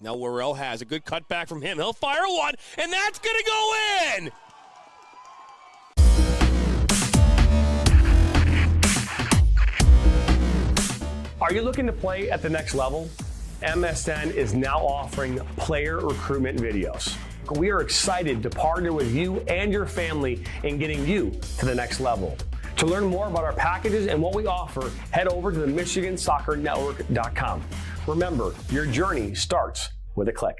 Now Worrell has a good cutback from him. He'll fire one, and that's going to go in! Are you looking to play at the next level? MSN is now offering player recruitment videos. We are excited to partner with you and your family in getting you to the next level. To learn more about our packages and what we offer, head over to the MichiganSoccerNetwork.com. Remember, your journey starts with a click.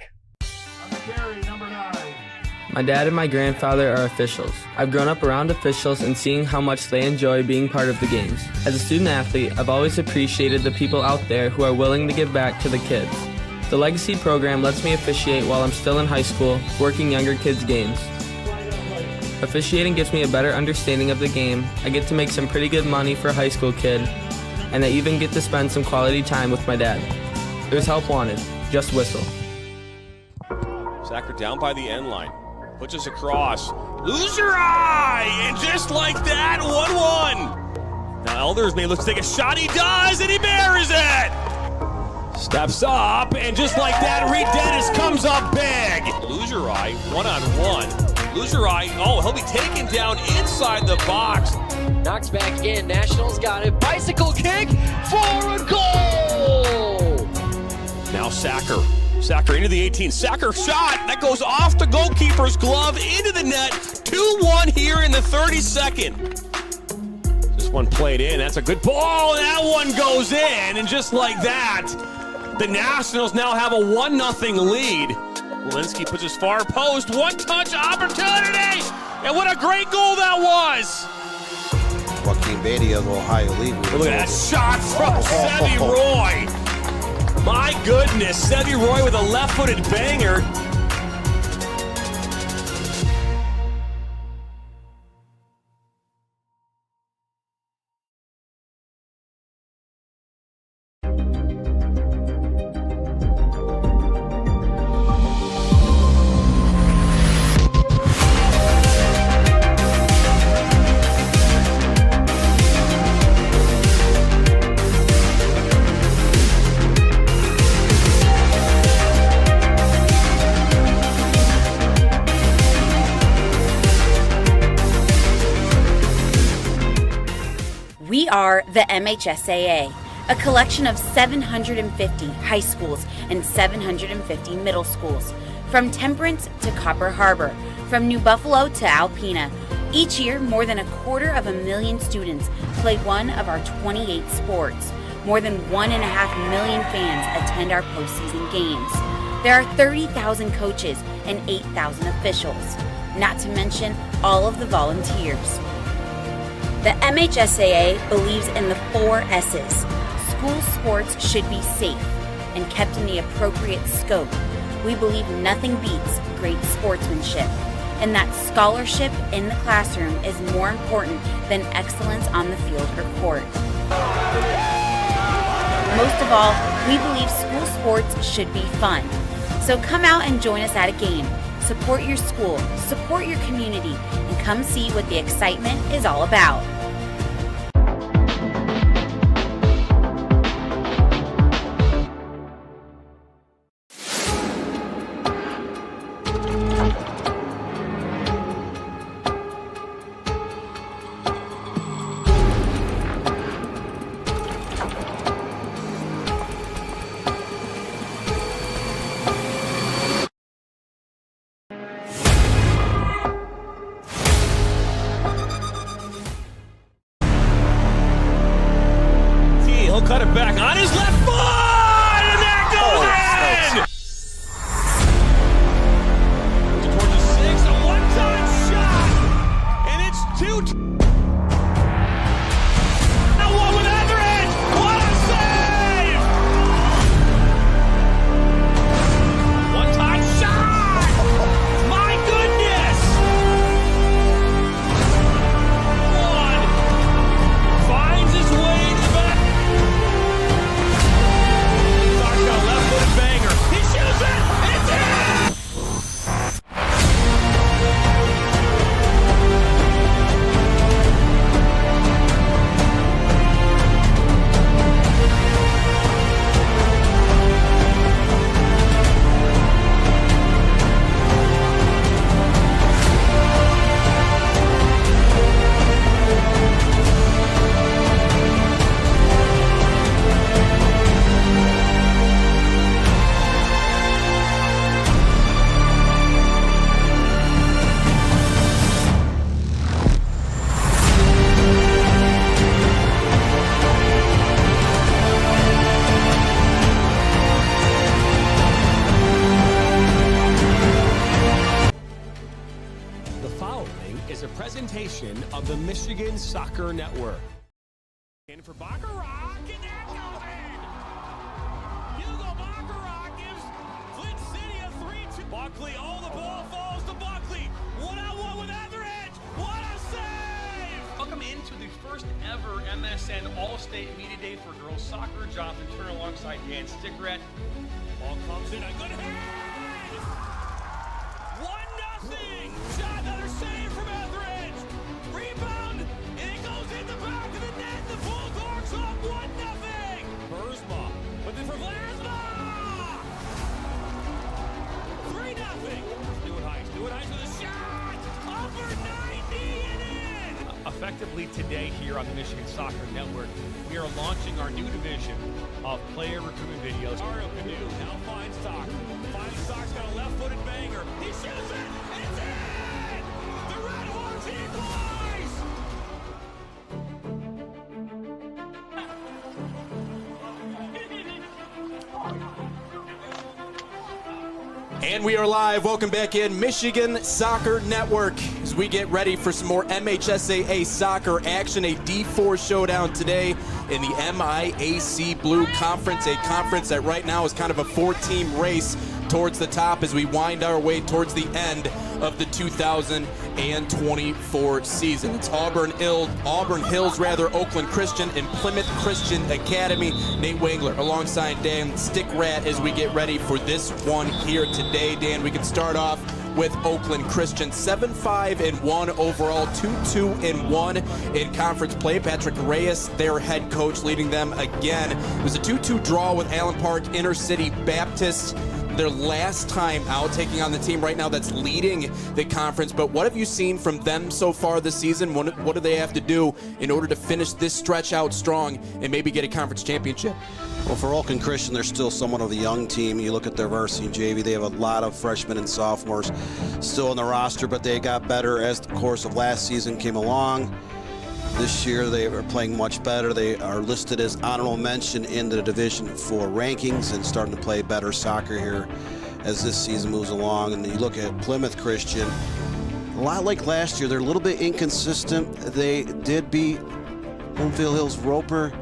My dad and my grandfather are officials. I've grown up around officials and seeing how much they enjoy being part of the games. As a student athlete, I've always appreciated the people out there who are willing to give back to the kids. The Legacy program lets me officiate while I'm still in high school, working younger kids' games. Officiating gives me a better understanding of the game. I get to make some pretty good money for a high school kid, and I even get to spend some quality time with my dad. There's help wanted. Just whistle. Sacker down by the end line. Puts us across. Lose your eye! And just like that, 1-1. Now Elders may look to take a shot. He does, and he buries it! Steps up, and just like that, Reed Dennis comes up big. Lose your eye, 1-on-1. Lose your eye. Oh, he'll be taken down inside the box. Knocks back in. Nationals got it. Bicycle kick for a goal! Now Sacker. Sacker into the 18. Sacker shot. That goes off the goalkeeper's glove into the net. 2-1 here in the 32nd. This one played in. That's a good ball. That one goes in. And just like that, the Nationals now have a 1-0 lead. Walensky puts his far post. One-touch opportunity. And what a great goal that was. Joaquin Beatty of Ohio League. Look at that shot from Sevi Roy. My goodness, Sevi Roy with a left-footed banger. We are the MHSAA, a collection of 750 high schools and 750 middle schools, from Temperance to Copper Harbor, from New Buffalo to Alpena. Each year, more than 250,000 students play one of our 28 sports. More than 1.5 million fans attend our postseason games. There are 30,000 coaches and 8,000 officials, not to mention all of the volunteers. The MHSAA believes in the 4 S's. School sports should be safe and kept in the appropriate scope. We believe nothing beats great sportsmanship, and that scholarship in the classroom is more important than excellence on the field or court. Most of all, we believe school sports should be fun. So come out and join us at a game. Support your school, support your community, and come see what the excitement is all about. the Michigan Soccer Network. In for Baccarat, and that goes in! Hugo Baccarat gives Flint City a 3-2. Buckley, oh, the ball falls to Buckley. 1-on-1 with Etheridge. What a save! Welcome into the first ever MSN All-State Media Day for girls soccer. Jonathan Turner alongside Dan Stickrat. Ball comes in, a good head! 1-0! Shot, another save from Etheridge! Rebound, and it goes in the back of the net. The Bulldogs up 1-0! Burzma, but then for Vlasma! 3-0! Stewart Heiss with a shot! Upper 90 and in! Effectively today here on the Michigan Soccer Network, we are launching our new division of player recruitment videos. Mario Canoe now finds Stock. Stock's got a left-footed banger. He shoots it, and it's in! The Red Hawks equalize! And we are live. Welcome back in Michigan Soccer Network as we get ready for some more MHSAA soccer action. A D4 showdown today in the MIAC Blue Conference, a conference that right now is kind of a 4-team race towards the top as we wind our way towards the end of the 2024 season. It's Auburn Hills, Oakland Christian, and Plymouth Christian Academy. Nate Wangler alongside Dan Stickrat as we get ready for this one here today. Dan, we can start off with Oakland Christian, 7-5-1 overall, 2-2-1 in conference play. Patrick Reyes, their head coach, leading them again. It was a 2-2 draw with Allen Park Inner City Baptist. Their last time out, taking on the team right now that's leading the conference. But what have you seen from them so far this season? What do they have to do in order to finish this stretch out strong and maybe get a conference championship? Well, for Oakland Christian, they're still somewhat of a young team. You look at their varsity and JV, they have a lot of freshmen and sophomores still on the roster, but they got better as the course of last season came along. This year they are playing much better. They are listed as honorable mention in the Division 4 rankings and starting to play better soccer here as this season moves along. And you look at Plymouth Christian, a lot like last year, they're a little bit inconsistent. They did beat Bloomfield Hills Roper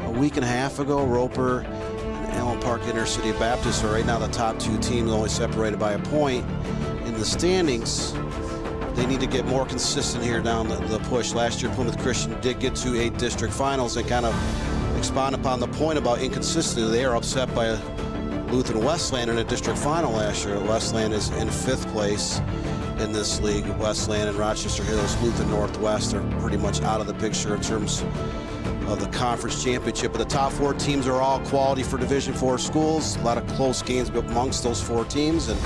a week and a half ago. Roper and Allen Park Inner City Baptist are right now the top two teams, only separated by a point in the standings. They need to get more consistent here down the push. Last year, Plymouth Christian did get to 8 district finals and kind of expand upon the point about inconsistency. They are upset by Lutheran Westland in a district final last year. Westland is in 5th place in this league. Westland and Rochester Hills, Lutheran Northwest are pretty much out of the picture in terms of the conference championship. But the top 4 teams are all quality for Division 4 schools. A lot of close games amongst those 4 teams, and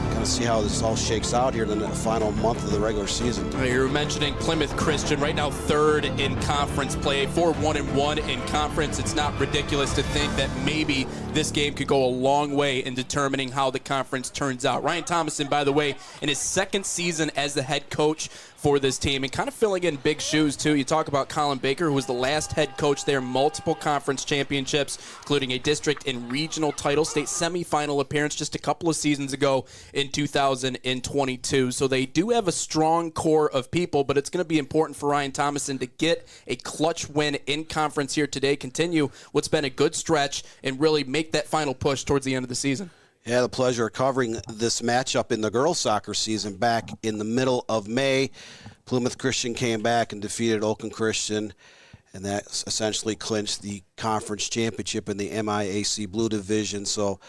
kind of see how this all shakes out here in the final month of the regular season. You were mentioning Plymouth Christian, right now 3rd in conference play, 4-1-1 in conference. It's not ridiculous to think that maybe this game could go a long way in determining how the conference turns out. Ryan Thomason, by the way, in his 2nd season as the head coach for this team and kind of filling in big shoes too. You talk about Colin Baker, who was the last head coach there, multiple conference championships, including a district and regional title, state semifinal appearance just a couple of seasons ago in 2022. So they do have a strong core of people, but it's going to be important for Ryan Thomason to get a clutch win in conference here today, continue what's been a good stretch, and really make that final push towards the end of the season. Yeah, the pleasure of covering this matchup in the girls' soccer season back in the middle of May. Plymouth Christian came back and defeated Oakland Christian, and that essentially clinched the conference championship in the MIAC Blue Division. So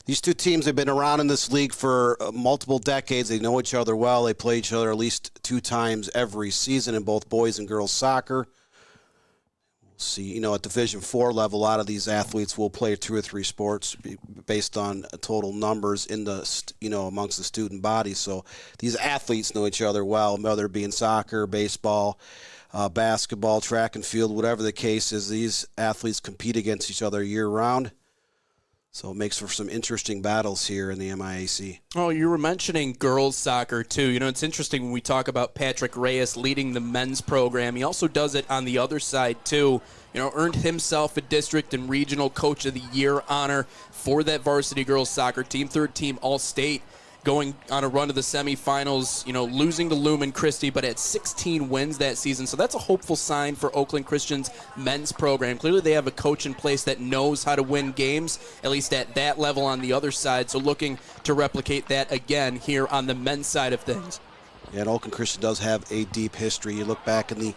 these two teams have been around in this league for multiple decades. They know each other well. They play each other at least 2 times every season in both boys and girls soccer. See, at Division 4 level, a lot of these athletes will play 2 or 3 sports based on total numbers in the, amongst the student body. So these athletes know each other well, whether it be in soccer, baseball, basketball, track and field, whatever the case is. These athletes compete against each other year-round. So it makes for some interesting battles here in the MIAC. Oh, you were mentioning girls soccer, too. It's interesting when we talk about Patrick Reyes leading the men's program. He also does it on the other side, too. Earned himself a district and regional coach of the year honor for that varsity girls soccer team, 3rd team All-State going on a run to the semifinals, losing to Lumen Christi, but had 16 wins that season. So that's a hopeful sign for Oakland Christian's men's program. Clearly they have a coach in place that knows how to win games, at least at that level on the other side. So looking to replicate that again here on the men's side of things. Yeah, and Oakland Christian does have a deep history. You look back in the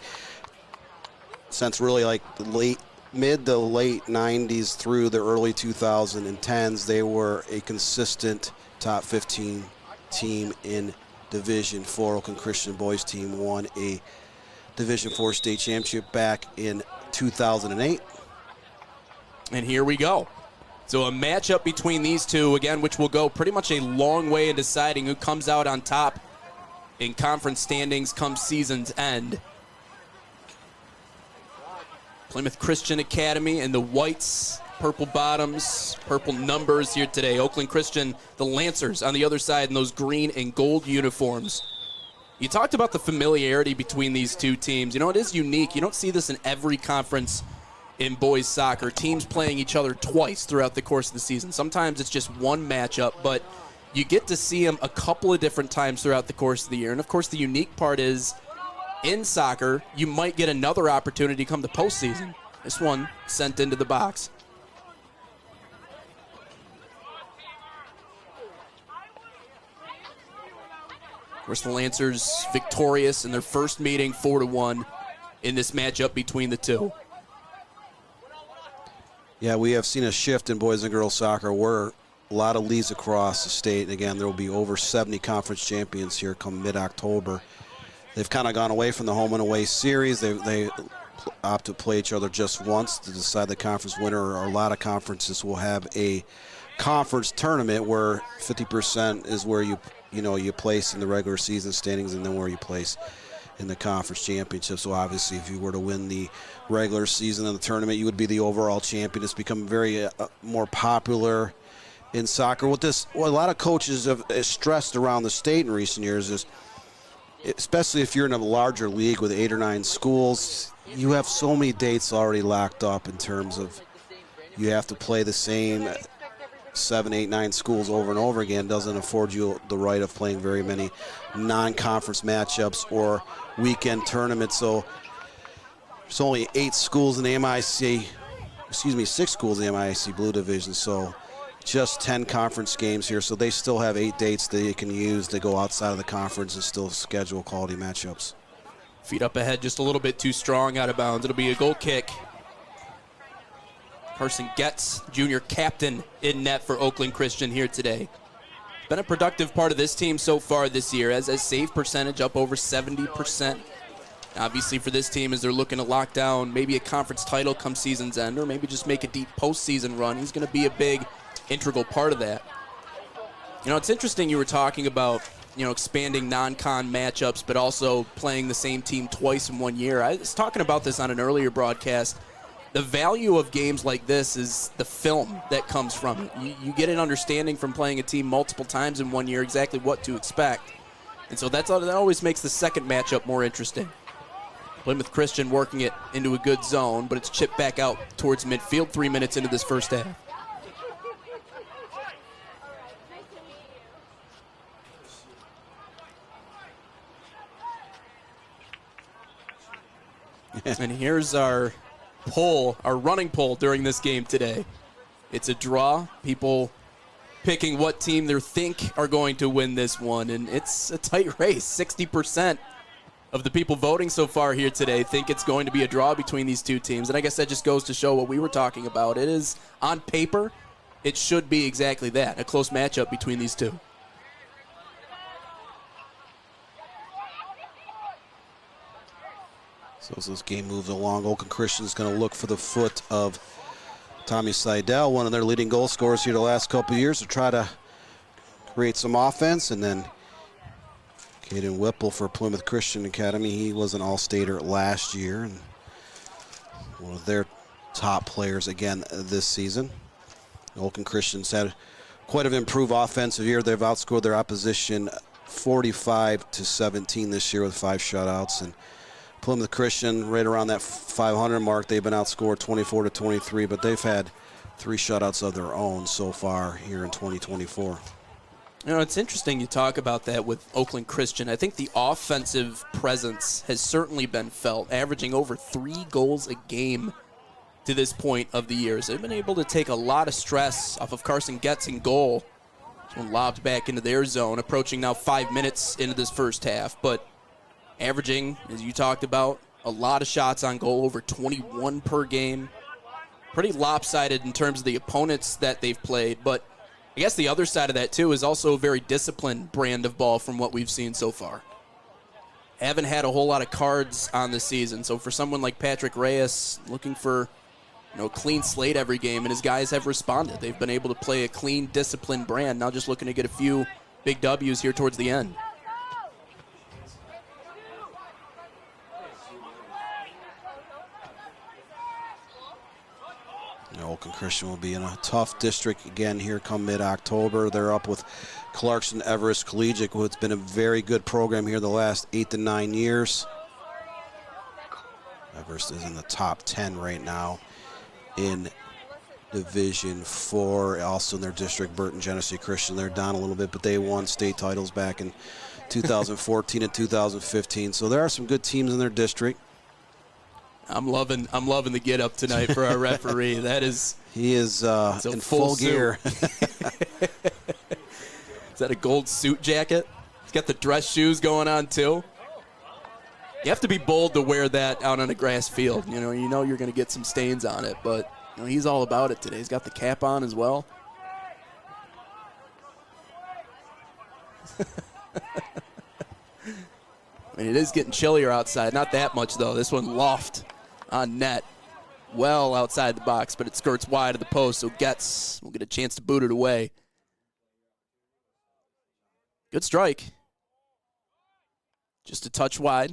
since really like the mid to late 90s through the early 2010s, they were a consistent top 15 team in Division 4. Oakland Christian boys team won a Division 4 state championship back in 2008. And here we go. So a matchup between these two, again, which will go pretty much a long way in deciding who comes out on top in conference standings come season's end. Plymouth Christian Academy and the whites, purple bottoms, purple numbers here today. Oakland Christian, the Lancers on the other side in those green and gold uniforms. You talked about the familiarity between these two teams. It is unique. You don't see this in every conference in boys soccer. Teams playing each other twice throughout the course of the season. Sometimes it's just one matchup, but you get to see them a couple of different times throughout the course of the year. And, of course, the unique part is in soccer, you might get another opportunity come the postseason. This one sent into the box. Of course, the Lancers victorious in their first meeting 4-1 in this matchup between the two. Yeah, we have seen a shift in boys and girls soccer where a lot of leagues across the state. And again, there will be over 70 conference champions here come mid-October. They've kind of gone away from the home and away series. They opt to play each other just once to decide the conference winner. Or a lot of conferences will have a conference tournament where 50% is where you place in the regular season standings and then where you place in the conference championship. So obviously if you were to win the regular season and the tournament, you would be the overall champion. It's become very more popular in soccer. What a lot of coaches have stressed around the state in recent years is, especially if you're in a larger league with 8 or 9 schools, you have so many dates already locked up in terms of you have to play the same 7, 8, 9 schools over and over again. Doesn't afford you the right of playing very many non-conference matchups or weekend tournaments. So there's only 6 schools in the MIC Blue Division. So just 10 conference games here, so they still have 8 dates that you can use to go outside of the conference and still schedule quality matchups. Feet up ahead, just a little bit too strong, out of bounds. It'll be a goal kick. Carson Getz, junior captain, in net for Oakland Christian here today. Been a productive part of this team so far this year, as a save percentage up over 70%. Obviously for this team, as they're looking to lock down maybe a conference title come season's end, or maybe just make a deep postseason run, he's going to be a big integral part of that. It's interesting you were talking about, expanding non-con matchups, but also playing the same team twice in 1 year. I was talking about this on an earlier broadcast. The value of games like this is the film that comes from it. You get an understanding from playing a team multiple times in 1 year exactly what to expect. And so that always makes the second matchup more interesting. Plymouth Christian working it into a good zone, but it's chipped back out towards midfield 3 minutes into this first half. And here's our poll, our running poll during this game today. It's a draw. People picking what team they think are going to win this one, and it's a tight race. 60% of the people voting so far here today think it's going to be a draw between these two teams, and I guess that just goes to show what we were talking about. It is, on paper, it should be exactly that, a close matchup between these two. So as this game moves along, Oakland Christian is going to look for the foot of Tommy Seidel, one of their leading goal scorers here the last couple of years, to try to create some offense. And then Caden Whipple for Plymouth Christian Academy. He was an All-Stater last year and one of their top players again this season. Oakland Christian's had quite an improved offensive year. They've outscored their opposition 45-17 this year with 5 shutouts. And Plymouth Christian right around that 500 mark. They've been outscored 24-23, but they've had 3 shutouts of their own so far here in 2024. You know, it's interesting you talk about that with Oakland Christian. I think the offensive presence has certainly been felt, averaging over 3 goals a game to this point of the year. So they've been able to take a lot of stress off of Carson Getz in goal. This one lobbed back into their zone, approaching now 5 minutes into this first half. But averaging, as you talked about, a lot of shots on goal, over 21 per game. Pretty lopsided in terms of the opponents that they've played, but I guess the other side of that, too, is also a very disciplined brand of ball from what we've seen so far. Haven't had a whole lot of cards on the season, so for someone like Patrick Reyes looking for a clean slate every game, and his guys have responded. They've been able to play a clean, disciplined brand, now just looking to get a few big W's here towards the end. Oakland Christian will be in a tough district again here come mid-October. They're up with Clarkson Everest Collegiate, who has been a very good program here the last 8 to 9 years. Everest is in the top 10 right now in Division 4. Also in their district, Burton Genesee Christian, they're down a little bit, but they won state titles back in 2014 and 2015. So there are some good teams in their district. I'm loving the get up tonight for our referee. He is in full gear. Is that a gold suit jacket? He's got the dress shoes going on too. You have to be bold to wear that out on a grass field. You know you're going to get some stains on it, but he's all about it today. He's got the cap on as well. I mean, it is getting chillier outside. Not that much, though. This one loft on net, well outside the box, but it skirts wide of the post, so Getz will get a chance to boot it away. Good strike. Just a touch wide.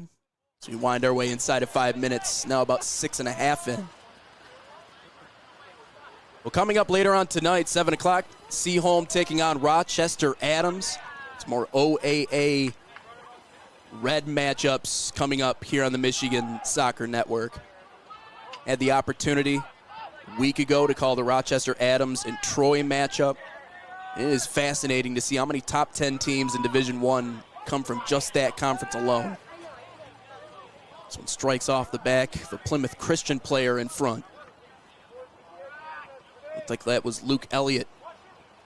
So we wind our way inside of 5 minutes, now about 6.5 in. Well, coming up later on tonight, 7 o'clock, Seaholm taking on Rochester Adams. It's more OAA red matchups coming up here on the Michigan Soccer Network. Had the opportunity a week ago to call the Rochester Adams and Troy matchup. It is fascinating to see how many top 10 teams in Division I come from just that conference alone. This one strikes off the back of a Plymouth Christian player in front. Looked like that was Luke Elliott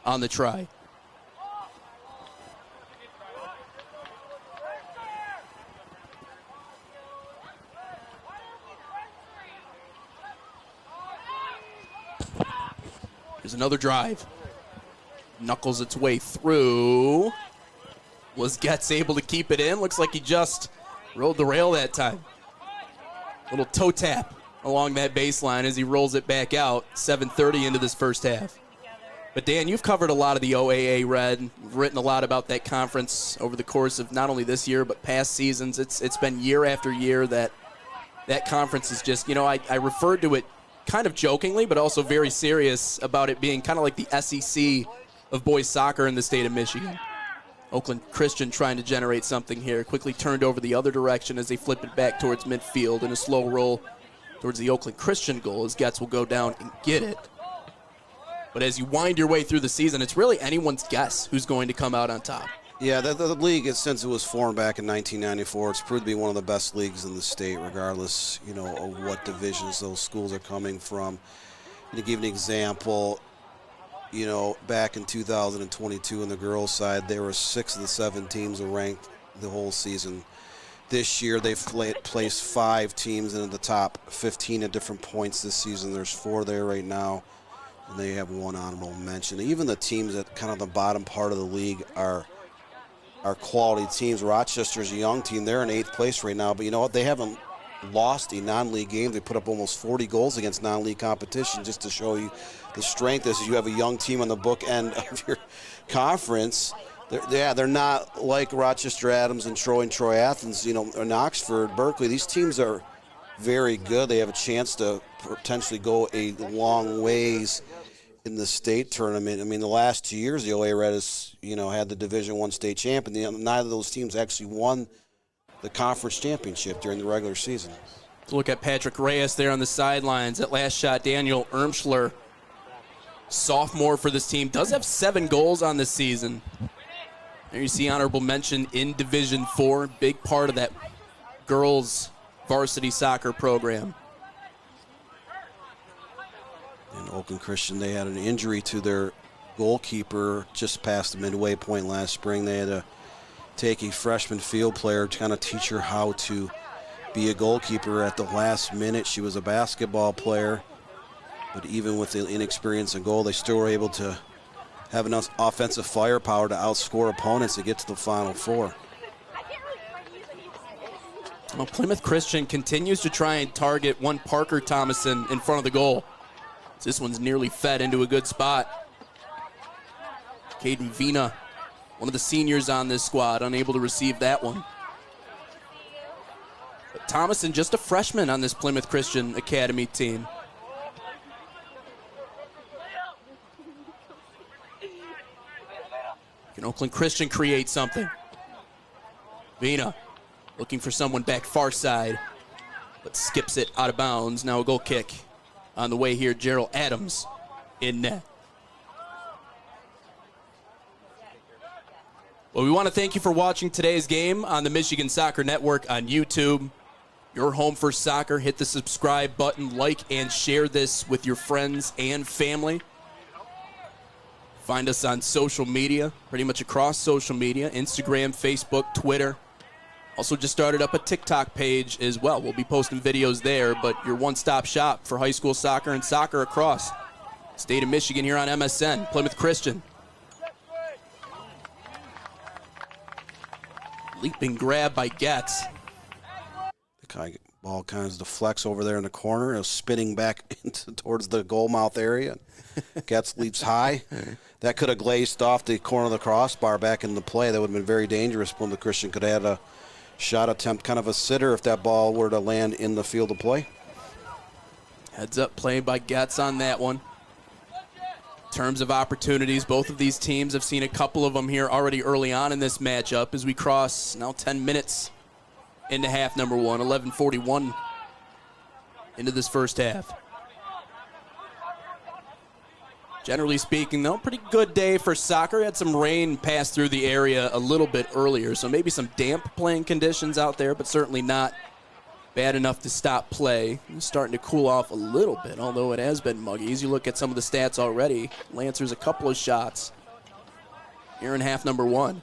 on the try. There's another drive. Knuckles its way through. Was Getz able to keep it in? Looks like he just rode the rail that time. Little toe tap along that baseline as he rolls it back out. 7:30 into this first half. But Dan, you've covered a lot of the OAA Red. You've written a lot about that conference over the course of not only this year but past seasons. It's been year after year that conference is just, I referred to it kind of jokingly, but also very serious about it being kind of like the SEC of boys soccer in the state of Michigan. Oakland Christian trying to generate something here. Quickly turned over the other direction as they flip it back towards midfield in a slow roll towards the Oakland Christian goal as Getz will go down and get it. But as you wind your way through the season, it's really anyone's guess who's going to come out on top. Yeah, the league, since it was formed back in 1994, it's proved to be one of the best leagues in the state, regardless, of what divisions those schools are coming from. And to give an example, back in 2022 on the girls' side, there were 6 of the 7 teams were ranked the whole season. This year, they've placed 5 teams into the top 15 at different points this season. There's 4 there right now, and they have 1 honorable mention. Even the teams at kind of the bottom part of the league are quality teams. Rochester's a young team. They're in 8th place right now, but you know what? They haven't lost a non-league game. They put up almost 40 goals against non-league competition, just to show you the strength is you have a young team on the book end of your conference. They're not like Rochester Adams and Troy Athens, and Oxford, Berkeley. These teams are very good. They have a chance to potentially go a long ways in the state tournament. I mean, the last 2 years, the OA Red has, had the Division I state champion. Neither of those teams actually won the conference championship during the regular season. Let's look at Patrick Reyes there on the sidelines. That last shot, Daniel Ermschler, sophomore for this team, does have 7 goals on this season. There you see honorable mention in Division IV, big part of that girls varsity soccer program. And Oakland Christian, they had an injury to their goalkeeper just past the midway point last spring. They had to take a freshman field player to kind of teach her how to be a goalkeeper at the last minute. She was a basketball player, but even with the inexperience in goal, they still were able to have enough offensive firepower to outscore opponents to get to the Final Four. Well, Plymouth Christian continues to try and target one Parker Thomason in front of the goal. This one's nearly fed into a good spot. Caden Vina, one of the seniors on this squad, unable to receive that one. But Thomason, just a freshman on this Plymouth Christian Academy team. Can Oakland Christian create something? Vina looking for someone back far side, but skips it out of bounds. Now a goal kick on the way here. Gerald Adams in net. Well, we want to thank you for watching today's game on the Michigan Soccer Network on YouTube. Your home for soccer. Hit the subscribe button, like and share this with your friends and family. Find us on social media, pretty much across social media, Instagram, Facebook, Twitter. Also just started up a TikTok page as well. We'll be posting videos there, but your one-stop shop for high school soccer and soccer across the state of Michigan here on MSN, Plymouth Christian. Leaping grab by Getz. The ball kind of deflects over there in the corner. It was spinning back towards the goal mouth area. Getz leaps high. That could have glazed off the corner of the crossbar back into play. That would have been very dangerous. Plymouth Christian could have had a shot attempt, kind of a sitter if that ball were to land in the field of play. Heads up play by Getz on that one. In terms of opportunities, both of these teams have seen a couple of them here already early on in this matchup as we cross now 10 minutes into half number one, 11:41 into this first half. Generally speaking, though, pretty good day for soccer. Had some rain pass through the area a little bit earlier, so maybe some damp playing conditions out there, but certainly not bad enough to stop play. It's starting to cool off a little bit, although it has been muggy. As you look at some of the stats already, Lancers a couple of shots here in half number one.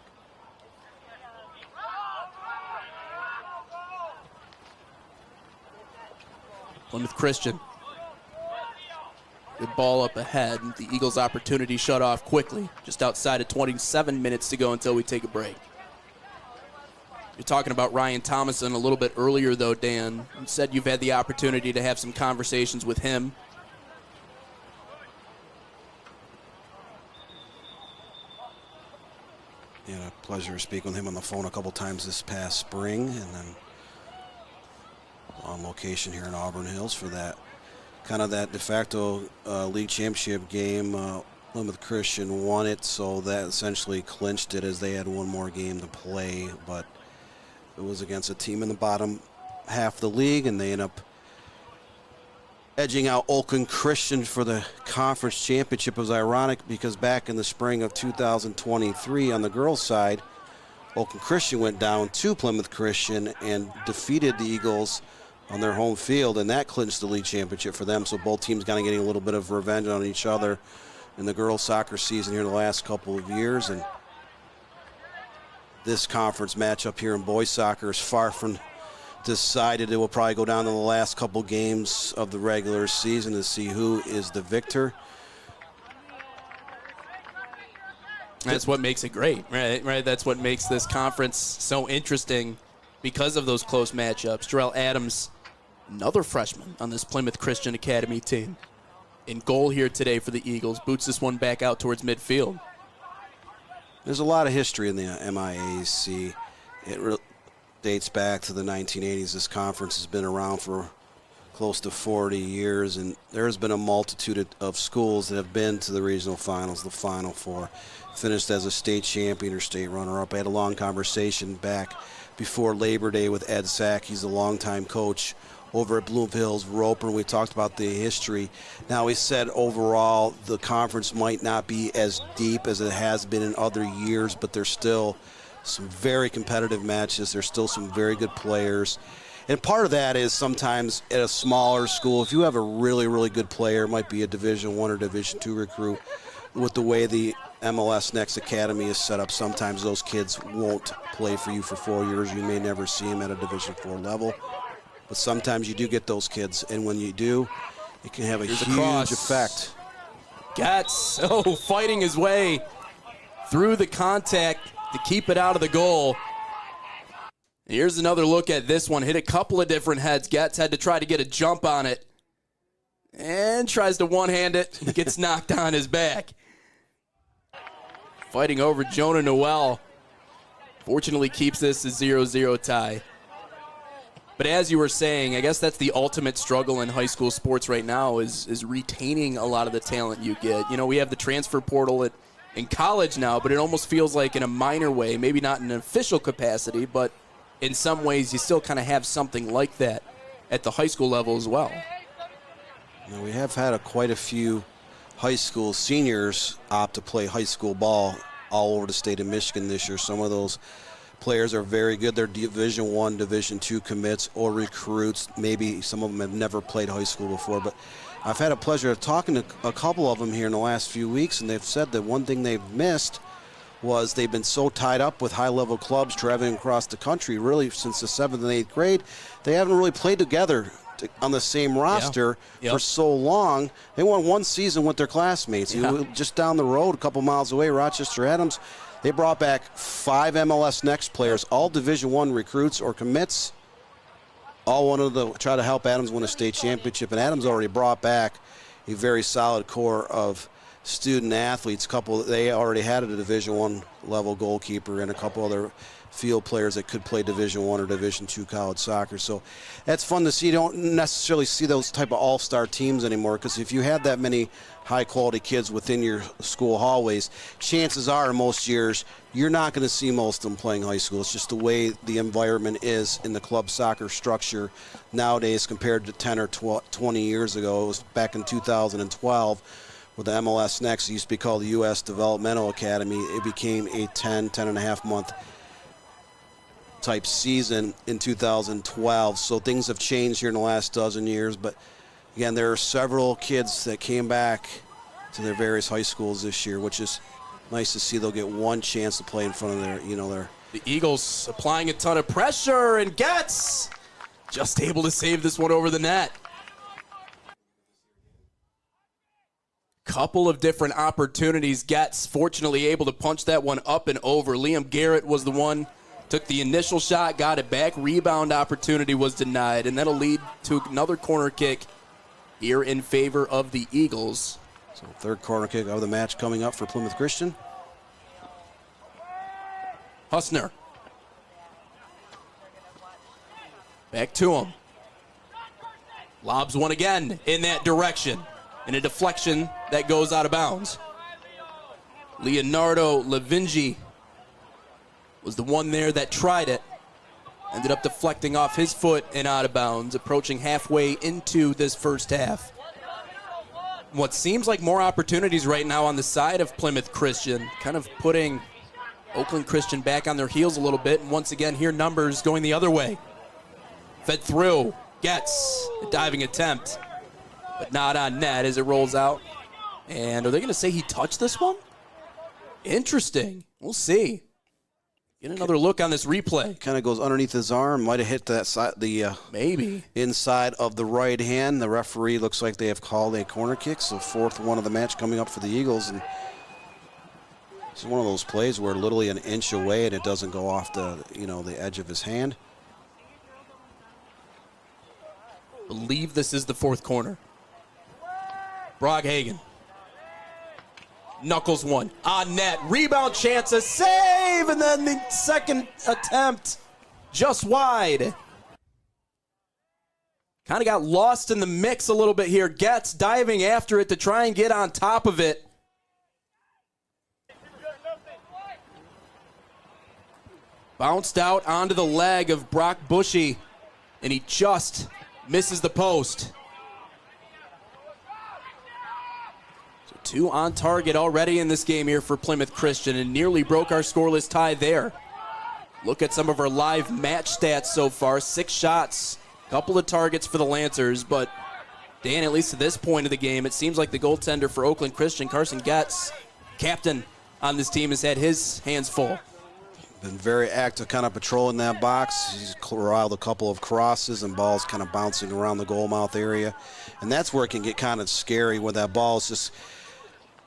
Plymouth Christian. Good ball up ahead. The Eagles' opportunity shut off quickly. Just outside of 27 minutes to go until we take a break. You're talking about Ryan Thomason a little bit earlier, though, Dan. You said you've had the opportunity to have some conversations with him. Yeah, a pleasure to speak with him on the phone a couple times this past spring, and then on location here in Auburn Hills for that kind of that de facto league championship game. Plymouth Christian won it, so that essentially clinched it as they had one more game to play, but it was against a team in the bottom half of the league, and they end up edging out Oakland Christian for the conference championship. It was ironic because back in the spring of 2023 on the girls' side, Oakland Christian went down to Plymouth Christian and defeated the Eagles on their home field, and that clinched the league championship for them. So both teams kind of getting a little bit of revenge on each other in the girls' soccer season here in the last couple of years. And this conference matchup here in boys soccer is far from decided. It will probably go down to the last couple games of the regular season to see who is the victor. That's what makes it great, right? That's what makes this conference so interesting because of those close matchups. Jarrell Adams, another freshman on this Plymouth Christian Academy team, in goal here today for the Eagles. Boots this one back out towards midfield. There's a lot of history in the MIAC. It dates back to the 1980s. This conference has been around for close to 40 years, and there's been a multitude of schools that have been to the regional finals, the Final Four, finished as a state champion or state runner-up. I had a long conversation back before Labor Day with Ed Sack. He's a longtime coach over at Bloom Hills, Roper, and we talked about the history. Now, we said overall the conference might not be as deep as it has been in other years, but there's still some very competitive matches. There's still some very good players. And part of that is sometimes at a smaller school, if you have a really, really good player, it might be a Division I or Division II recruit, with the way the MLS Next Academy is set up, sometimes those kids won't play for you for 4 years. You may never see them at a Division IV level. But sometimes you do get those kids, and when you do, it can have a huge effect. Getz, fighting his way through the contact to keep it out of the goal. Here's another look at this one. Hit a couple of different heads. Getz had to try to get a jump on it. And tries to one-hand it. Gets knocked on his back. Fighting over Jonah Noel. Fortunately keeps this a 0-0 tie. But as you were saying, I guess that's the ultimate struggle in high school sports right now is retaining a lot of the talent you get. You know, we have the transfer portal in college now, but it almost feels like in a minor way, maybe not in an official capacity, but in some ways you still kind of have something like that at the high school level as well. Now, we have had quite a few high school seniors opt to play high school ball all over the state of Michigan this year. Some of those players are very good. They're Division I, Division II commits or recruits. Maybe some of them have never played high school before, but I've had a pleasure of talking to a couple of them here in the last few weeks, and they've said that one thing they've missed was they've been so tied up with high-level clubs traveling across the country really since the 7th and 8th grade. They haven't really played together on the same roster for so long. They won one season with their classmates. Just down the road, a couple miles away, Rochester Adams, they brought back 5 MLS Next players, all Division I recruits or commits. All wanted to try to help Adams win a state championship, and Adams already brought back a very solid core of student athletes. They already had a Division I level goalkeeper and a couple other field players that could play Division I or Division II college soccer. So that's fun to see. You don't necessarily see those type of all-star teams anymore, because if you have that many high-quality kids within your school hallways, chances are most years you're not going to see most of them playing high school. It's just the way the environment is in the club soccer structure nowadays compared to 10 or 20 years ago. It was back in 2012 with the MLS Next. It used to be called the U.S. Developmental Academy. It became a 10 and a half month type season in 2012. So things have changed here in the last dozen years. But again, there are several kids that came back to their various high schools this year, which is nice to see. They'll get one chance to play in front of their The Eagles applying a ton of pressure, and Getz just able to save this one over the net. Couple of different opportunities. Getz fortunately able to punch that one up and over. Liam Garrett was the one, took the initial shot, got it back. Rebound opportunity was denied, and that'll lead to another corner kick here in favor of the Eagles. So third corner kick of the match coming up for Plymouth Christian. Hussner. Back to him. Lobs one again in that direction. In a deflection that goes out of bounds. Leonardo Lavingi was the one there that tried it. Ended up deflecting off his foot and out of bounds, approaching halfway into this first half. What seems like more opportunities right now on the side of Plymouth Christian, kind of putting Oakland Christian back on their heels a little bit. And once again, here numbers going the other way. Fed through, Getz a diving attempt, but not on net as it rolls out. And are they going to say he touched this one? Interesting. We'll see. Get another look on this replay. Kind of goes underneath his arm. Might have hit that side, maybe inside of the right hand. The referee looks like they have called a corner kick. So fourth one of the match coming up for the Eagles. And it's one of those plays where literally an inch away and it doesn't go off the edge of his hand. Believe this is the fourth corner. Broghagen. Knuckles one on net. Rebound chance, a save, and then the second attempt just wide. Kind of got lost in the mix a little bit here. Getz diving after it to try and get on top of it. Bounced out onto the leg of Brock Bushy, and he just misses the post. So 2 on target already in this game here for Plymouth Christian, and nearly broke our scoreless tie there. Look at some of our live match stats so far. 6 shots, couple of targets for the Lancers, but Dan, at least to this point of the game, it seems like the goaltender for Oakland Christian, Carson Getz, captain on this team, has had his hands full. Been very active, kind of patrolling that box. He's corralled a couple of crosses and balls kind of bouncing around the goal mouth area. And that's where it can get kind of scary when that ball is just,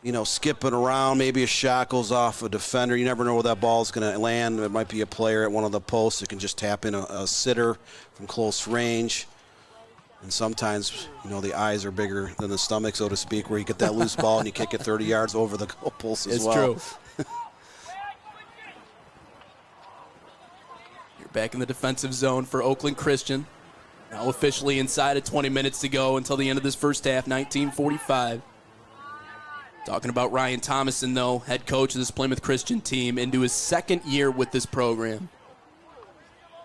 you know, skipping around. Maybe a shot goes off a defender. You never know where that ball is going to land. It might be a player at one of the posts that can just tap in a sitter from close range. And sometimes, you know, the eyes are bigger than the stomach, so to speak, where you get that loose ball and you kick it 30 yards over the goal post as well. It's true. You're back in the defensive zone for Oakland Christian. Now officially inside of 20 minutes to go until the end of this first half, 19:45. Talking about Ryan Thomason, though, head coach of this Plymouth Christian team, into his 2nd year with this program.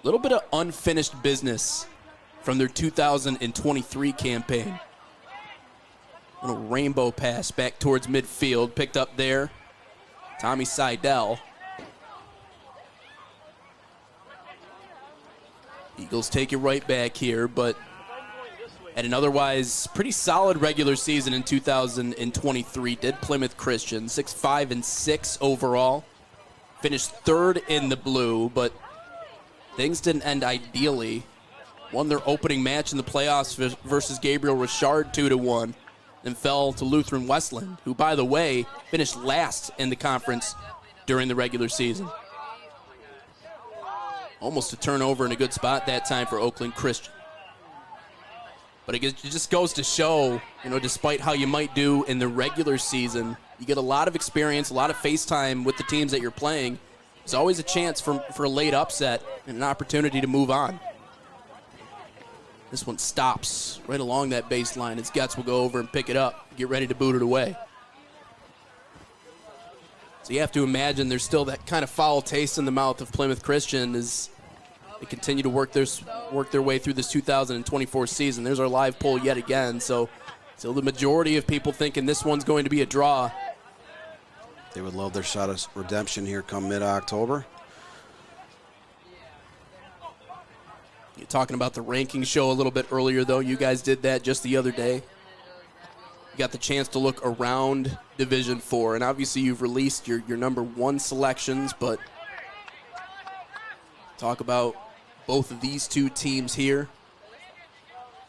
A little bit of unfinished business from their 2023 campaign. Little rainbow pass back towards midfield, picked up there. Tommy Seidel. Eagles take it right back here, but had an otherwise pretty solid regular season in 2023. Did Plymouth Christian, 6-5-6 overall. Finished 3rd in the blue, but things didn't end ideally. Won their opening match in the playoffs versus Gabriel Richard 2-1, then fell to Lutheran Westland, who, by the way, finished last in the conference during the regular season. Almost a turnover in a good spot that time for Oakland Christian. But it just goes to show, you know, despite how you might do in the regular season, you get a lot of experience, a lot of face time with the teams that you're playing. There's always a chance for a late upset and an opportunity to move on. This one stops right along that baseline as Getz will go over and pick it up, get ready to boot it away. So you have to imagine there's still that kind of foul taste in the mouth of Plymouth Christian as they continue to work their way through this 2024 season. There's our live poll yet again. So still the majority of people thinking this one's going to be a draw. They would love their shot of redemption here come mid-October. You're talking about the ranking show a little bit earlier, though. You guys did that just the other day. You got the chance to look around Division 4, and obviously you've released your number 1 selections, but talk about both of these 2 teams here.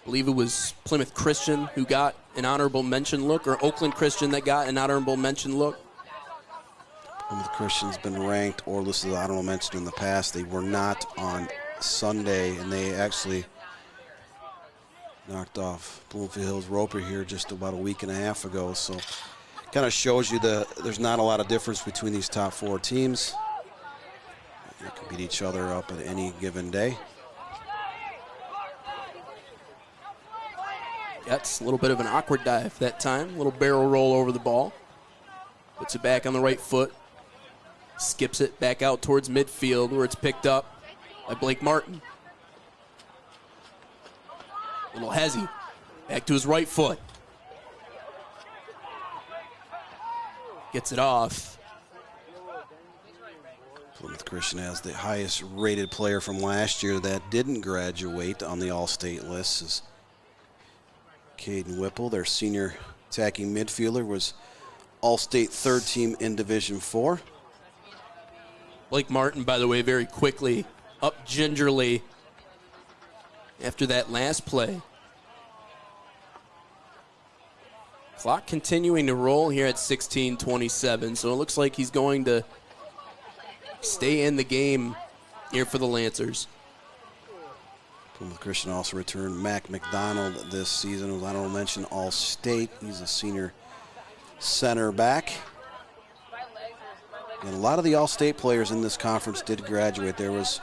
I believe it was Plymouth Christian who got an honorable mention look, or Oakland Christian that got an honorable mention look. Plymouth Christian's been ranked or listed as honorable mention in the past. They were not on Sunday, and they actually knocked off Bloomfield Hills Roper here just about a week and a half ago. So kind of shows you there's not a lot of difference between these top 4 teams. They can beat each other up at any given day. Getz a little bit of an awkward dive that time. A little barrel roll over the ball. Puts it back on the right foot. Skips it back out towards midfield where it's picked up by Blake Martin. Little hezzy. Back to his right foot. Gets it off. Plymouth Christian has the highest rated player from last year that didn't graduate on the all-state list is Caden Whipple. Their senior attacking midfielder was all-state 3rd team in Division 4. Blake Martin, by the way, very quickly up gingerly after that last play. Clock continuing to roll here at 16:27, so it looks like he's going to stay in the game here for the Lancers. Plymouth Christian also returned Mac McDonald this season, who I don't mention all-state. He's a senior center back. And a lot of the all-state players in this conference did graduate. There was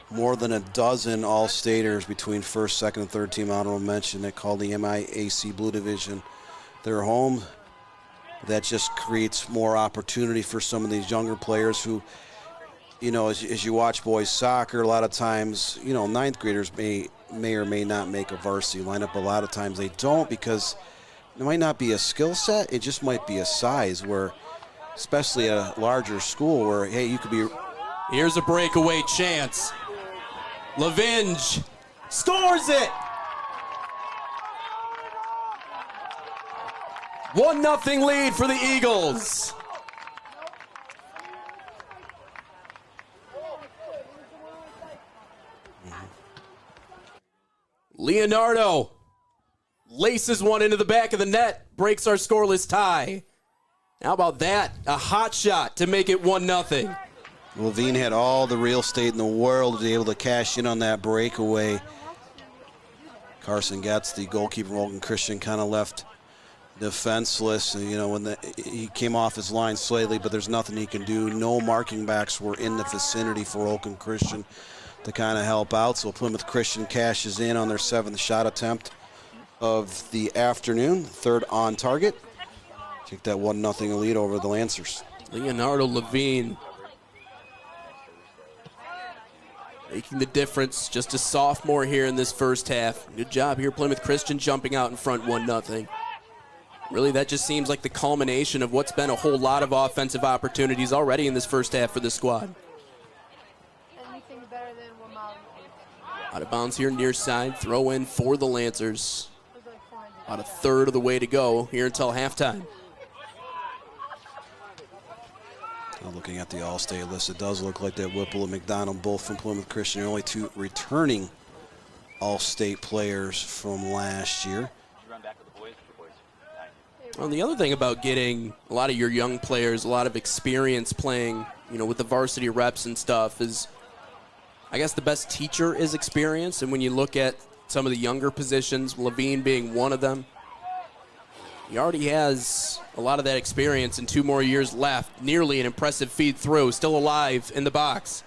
more than a dozen all-staters between 1st, 2nd, and 3rd team honorable mention that called the MHSAA Blue Division their home. That just creates more opportunity for some of these younger players who, you know, as you watch boys soccer, a lot of times, you know, ninth graders may or may not make a varsity lineup. A lot of times they don't because it might not be a skill set. It just might be a size where, especially at a larger school where, hey, you could be. Here's a breakaway chance. Lavinge scores it. 1-0 lead for the Eagles. Leonardo laces one into the back of the net, breaks our scoreless tie. How about that? A hot shot to make it 1-0. Levine had all the real estate in the world to be able to cash in on that breakaway. Carson Getz, the goalkeeper from Oakland Christian, kind of left defenseless. You know, when he came off his line slightly, but there's nothing he can do. No marking backs were in the vicinity for Oakland Christian to kind of help out. So Plymouth Christian cashes in on their 7th shot attempt of the afternoon, 3rd on target. Take that 1-0 lead over the Lancers. Leonardo Levine making the difference, just a sophomore here in this first half. Good job here, Plymouth Christian jumping out in front 1-0. Really, that just seems like the culmination of what's been a whole lot of offensive opportunities already in this first half for the squad. Out of bounds here near side, throw in for the Lancers. About a third of the way to go here until halftime. Looking at the All-State list, it does look like that Whipple and McDonald, both from Plymouth Christian, are only 2 returning All-State players from last year. Well, the other thing about getting a lot of your young players, a lot of experience playing, you know, with the varsity reps and stuff is, I guess the best teacher is experience. And when you look at some of the younger positions, Levine being one of them, he already has a lot of that experience and 2 more years left. Nearly an impressive feed through, still alive in the box.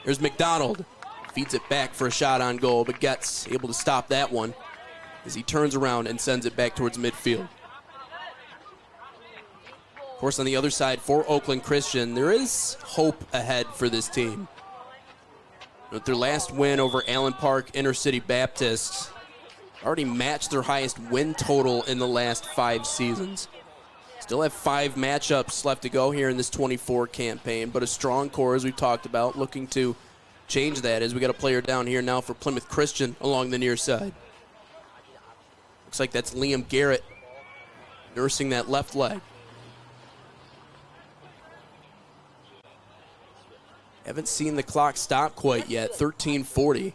There's McDonald, feeds it back for a shot on goal, but gets able to stop that one as he turns around and sends it back towards midfield. Of course, on the other side for Oakland Christian, there is hope ahead for this team. With their last win over Allen Park Intercity Baptist, already matched their highest win total in the last 5 seasons. Still have 5 matchups left to go here in this 24 campaign, but a strong core, as we've talked about, looking to change that as we got a player down here now for Plymouth Christian along the near side. Looks like that's Liam Garrett nursing that left leg. Haven't seen the clock stop quite yet, 13:40.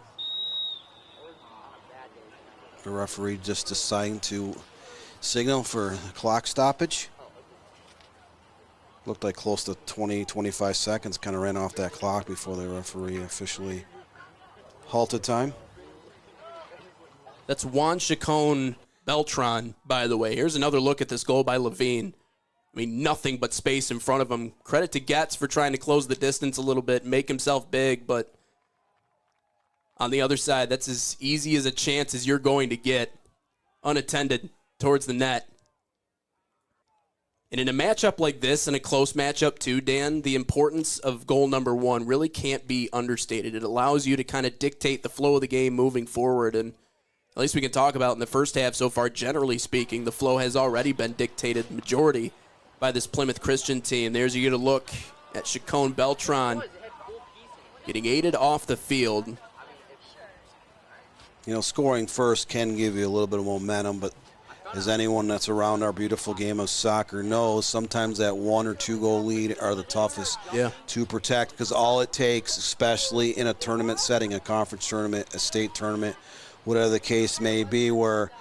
The referee just deciding to signal for clock stoppage. Looked like close to 20-25 seconds, kind of ran off that clock before the referee officially halted time. That's Juan Chacon Beltran, by the way. Here's another look at this goal by Levine. I mean, nothing but space in front of him. Credit to Getz for trying to close the distance a little bit, make himself big, but on the other side, that's as easy as a chance as you're going to get, unattended towards the net. And in a matchup like this, and a close matchup too, Dan, the importance of goal number 1 really can't be understated. It allows you to kind of dictate the flow of the game moving forward, and at least we can talk about in the first half so far, generally speaking, the flow has already been dictated majority by this Plymouth Christian team. There's you get a look at Chacon Beltran getting aided off the field. You know, scoring first can give you a little bit of momentum, but as anyone that's around our beautiful game of soccer knows, sometimes that 1 or 2 goal lead are the toughest to protect, because all it takes, especially in a tournament setting, a conference tournament, a state tournament, whatever the case may be, where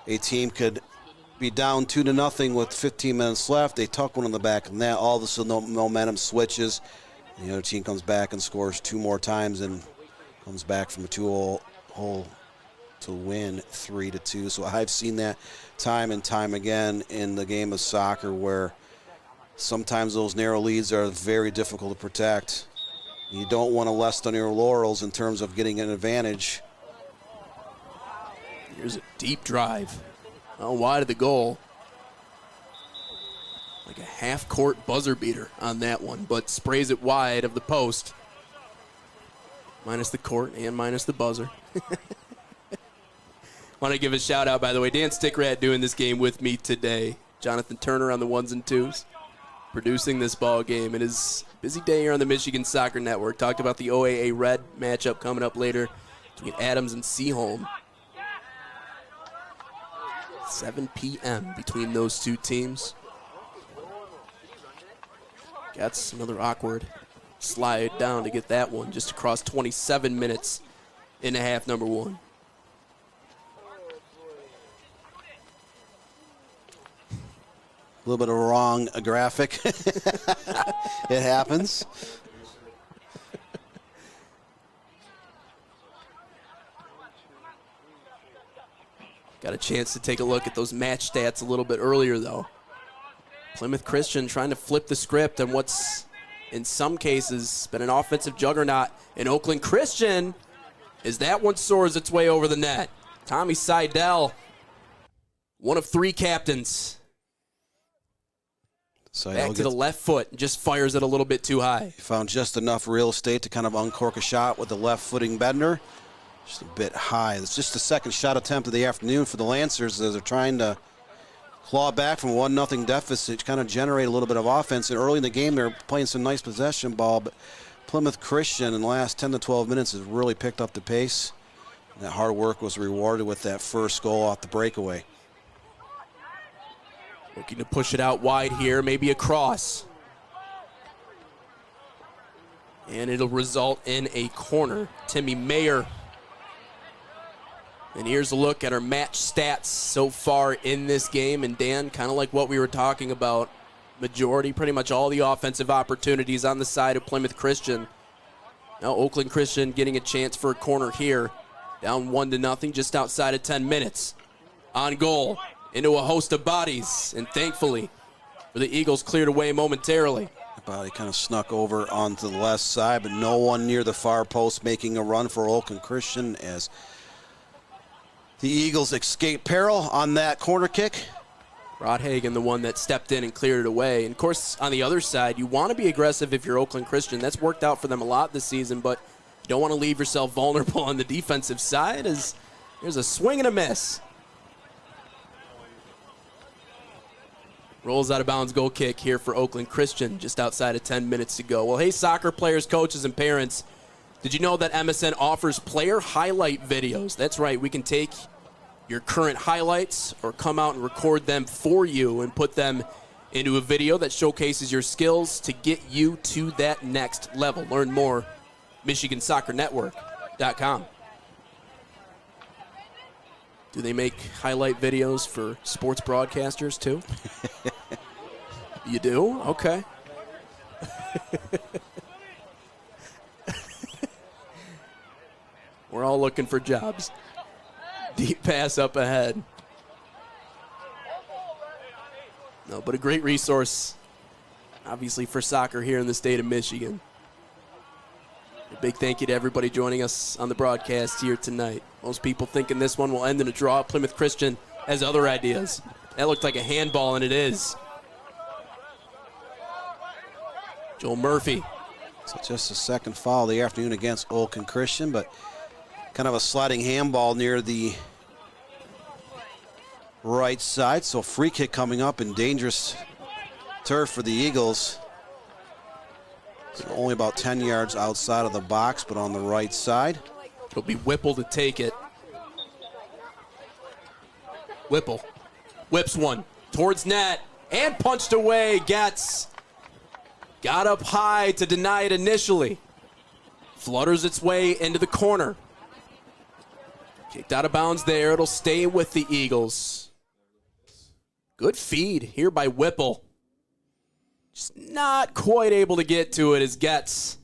a team could be down 2-0 with 15 minutes left, they tuck one in the back of the net, all of a sudden the momentum switches, and the other team comes back and scores 2 more times and comes back from a 2-hole to win 3-2. So I've seen that time and time again in the game of soccer, where sometimes those narrow leads are very difficult to protect. You don't want to rest on your laurels in terms of getting an advantage. Here's a deep drive. Oh, wide of the goal. Like a half-court buzzer beater on that one, but sprays it wide of the post. Minus the court and minus the buzzer. Want to give a shout out, by the way, Dan Stickrat doing this game with me today. Jonathan Turner on the ones and twos, producing this ball game. It is a busy day here on the Michigan Soccer Network. Talked about the OAA Red matchup coming up later between Adams and Seaholm. 7 p.m. between those two teams. Gets another awkward slide down to get that one just across 27 minutes in a half number one. A little bit of a wrong graphic. It happens. Got a chance to take a look at those match stats a little bit earlier, though. Plymouth Christian trying to flip the script on what's, in some cases, been an offensive juggernaut in Oakland Christian, as that one soars its way over the net. Tommy Seidel, one of 3 captains. Back to the left foot, just fires it a little bit too high. He found just enough real estate to kind of uncork a shot with the left-footing bender. Just a bit high. It's just the second shot attempt of the afternoon for the Lancers as they're trying to claw back from a 1-0 deficit, kind of generate a little bit of offense. And early in the game, they're playing some nice possession ball, but Plymouth Christian in the last 10 to 12 minutes has really picked up the pace. And that hard work was rewarded with that first goal off the breakaway. Looking to push it out wide here, maybe a cross. And it'll result in a corner. Timmy Mayer. And here's a look at our match stats so far in this game. And Dan, kind of like what we were talking about, majority, pretty much all the offensive opportunities on the side of Plymouth Christian. Now Oakland Christian getting a chance for a corner here. Down 1-0, just outside of 10 minutes. On goal. Into a host of bodies, and thankfully, for the Eagles cleared away momentarily. The body kind of snuck over onto the left side, but no one near the far post making a run for Oakland Christian as the Eagles escape peril on that corner kick. Rod Hagen, the one that stepped in and cleared it away. And of course, on the other side, you want to be aggressive if you're Oakland Christian. That's worked out for them a lot this season, but you don't want to leave yourself vulnerable on the defensive side as there's a swing and a miss. Rolls out of bounds goal kick here for Oakland Christian just outside of 10 minutes to go. Well, hey, soccer players, coaches, and parents, did you know that MSN offers player highlight videos? That's right, we can take your current highlights or come out and record them for you and put them into a video that showcases your skills to get you to that next level. Learn more, MichiganSoccerNetwork.com. Do they make highlight videos for sports broadcasters too? You do? Okay. We're all looking for jobs. Deep pass up ahead. No, but a great resource, obviously, for soccer here in the state of Michigan. A big thank you to everybody joining us on the broadcast here tonight. Most people thinking this one will end in a draw. Plymouth Christian has other ideas. That looked like a handball, and it is. Joel Murphy. So just the second foul of the afternoon against Oakland Christian, but kind of a sliding handball near the right side. So free kick coming up in dangerous turf for the Eagles. It's only about 10 yards outside of the box, but on the right side. It'll be Whipple to take it. Whipple whips one towards net and punched away. Got up high to deny it initially. Flutters its way into the corner. Kicked out of bounds there. It'll stay with the Eagles. Good feed here by Whipple. Just not quite able to get to it as Getz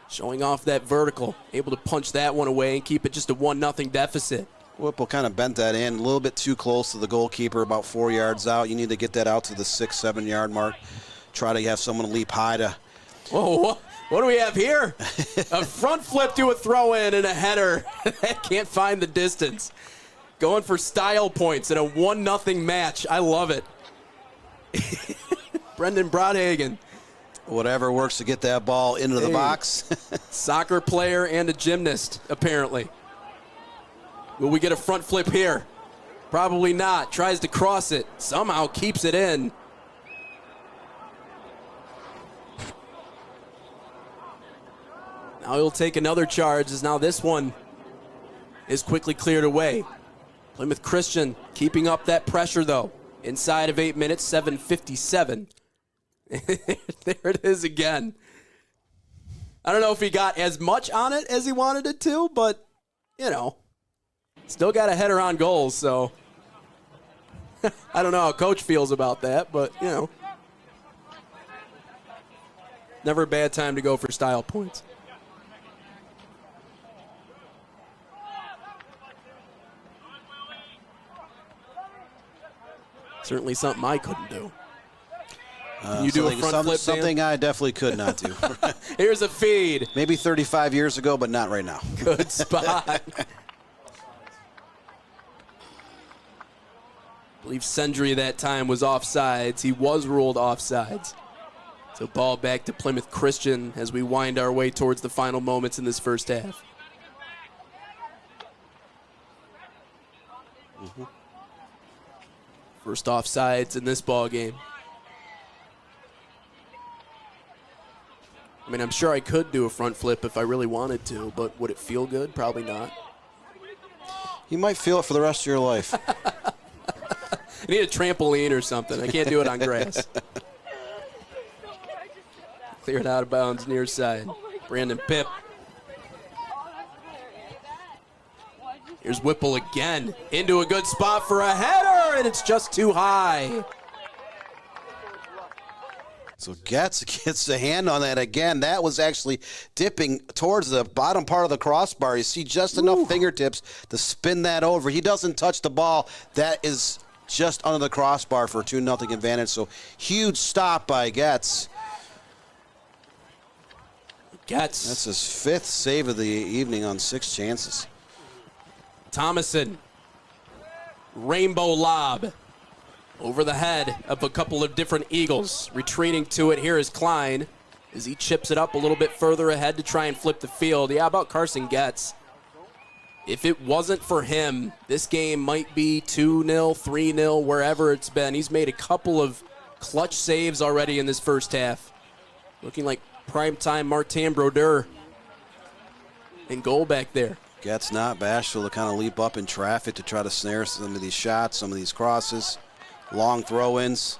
showing off that vertical. Able to punch that one away and keep it just a 1-0 deficit. Whipple kind of bent that in a little bit too close to the goalkeeper, about 4 yards out. You need to get that out to the 6-7 yard mark. Try to have someone leap high to. Whoa, what do we have here? A front flip to a throw in and a header. That can't find the distance. Going for style points in a 1-0 match. I love it. Brendan Brodhagen. Whatever works to get that ball into the box. Soccer player and a gymnast, apparently. Will we get a front flip here? Probably not. Tries to cross it. Somehow keeps it in. Now he'll take another charge as now this one is quickly cleared away. Plymouth Christian keeping up that pressure, though. Inside of 8 minutes, 7:57. There it is again. I don't know if he got as much on it as he wanted it to, but, you know, still got a header on goals, so I don't know how Coach feels about that, but, you know, never a bad time to go for style points. Certainly something I couldn't do. Can you do a front flip, something I definitely could not do. Here's a feed. Maybe 35 years ago, but not right now. Good spot. I believe Sendry that time was offsides. He was ruled offsides. So ball back to Plymouth Christian as we wind our way towards the final moments in this first half. First offsides in this ball game. I mean, I'm sure I could do a front flip if I really wanted to, but would it feel good? Probably not. You might feel it for the rest of your life. I need a trampoline or something. I can't do it on grass. Cleared out of bounds near side. Brandon Pip. Here's Whipple again. Into a good spot for a header, and it's just too high. So Getz gets a hand on that again. That was actually dipping towards the bottom part of the crossbar. You see just enough fingertips to spin that over. He doesn't touch the ball. That is just under the crossbar for a 2-0 advantage. So huge stop by Getz. Getz. That's his 5th save of the evening on 6 chances. Thomason. Rainbow lob. Over the head of a couple of different Eagles. Retreating to it, here is Klein as he chips it up a little bit further ahead to try and flip the field. Yeah, about Carson Getz. If it wasn't for him, this game might be 2-0, 3-0, wherever it's been. He's made a couple of clutch saves already in this first half. Looking like primetime Martin Brodeur in goal back there. Getz not bashful to kind of leap up in traffic to try to snare some of these shots, some of these crosses. Long throw-ins.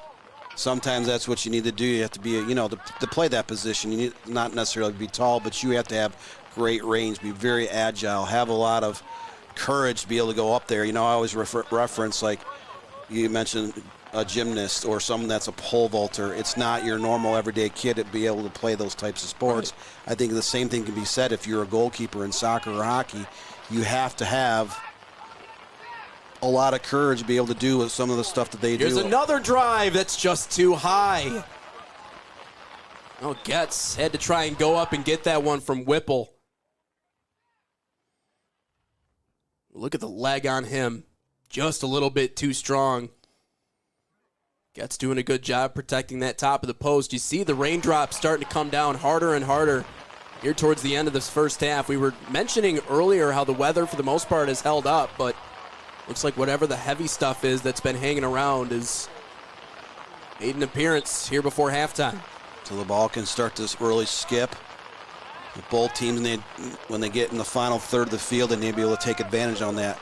Sometimes that's what you need to do. You have to be, you know, to play that position. You need not necessarily be tall, but you have to have great range, be very agile, have a lot of courage to be able to go up there. You know, I always reference, like you mentioned, a gymnast or someone that's a pole vaulter. It's not your normal everyday kid to be able to play those types of sports. I think the same thing can be said if you're a goalkeeper in soccer or hockey. You have to have a lot of courage to be able to do some of the stuff that they do. Here's another drive that's just too high. Oh, Getz had to try and go up and get that one from Whipple. Look at the leg on him. Just a little bit too strong. Getz doing a good job protecting that top of the post. You see the raindrops starting to come down harder and harder here towards the end of this first half. We were mentioning earlier how the weather for the most part has held up, but looks like whatever the heavy stuff is that's been hanging around is made an appearance here before halftime. So the ball can start this early skip. Both teams, when they get in the final third of the field, they need to be able to take advantage on that.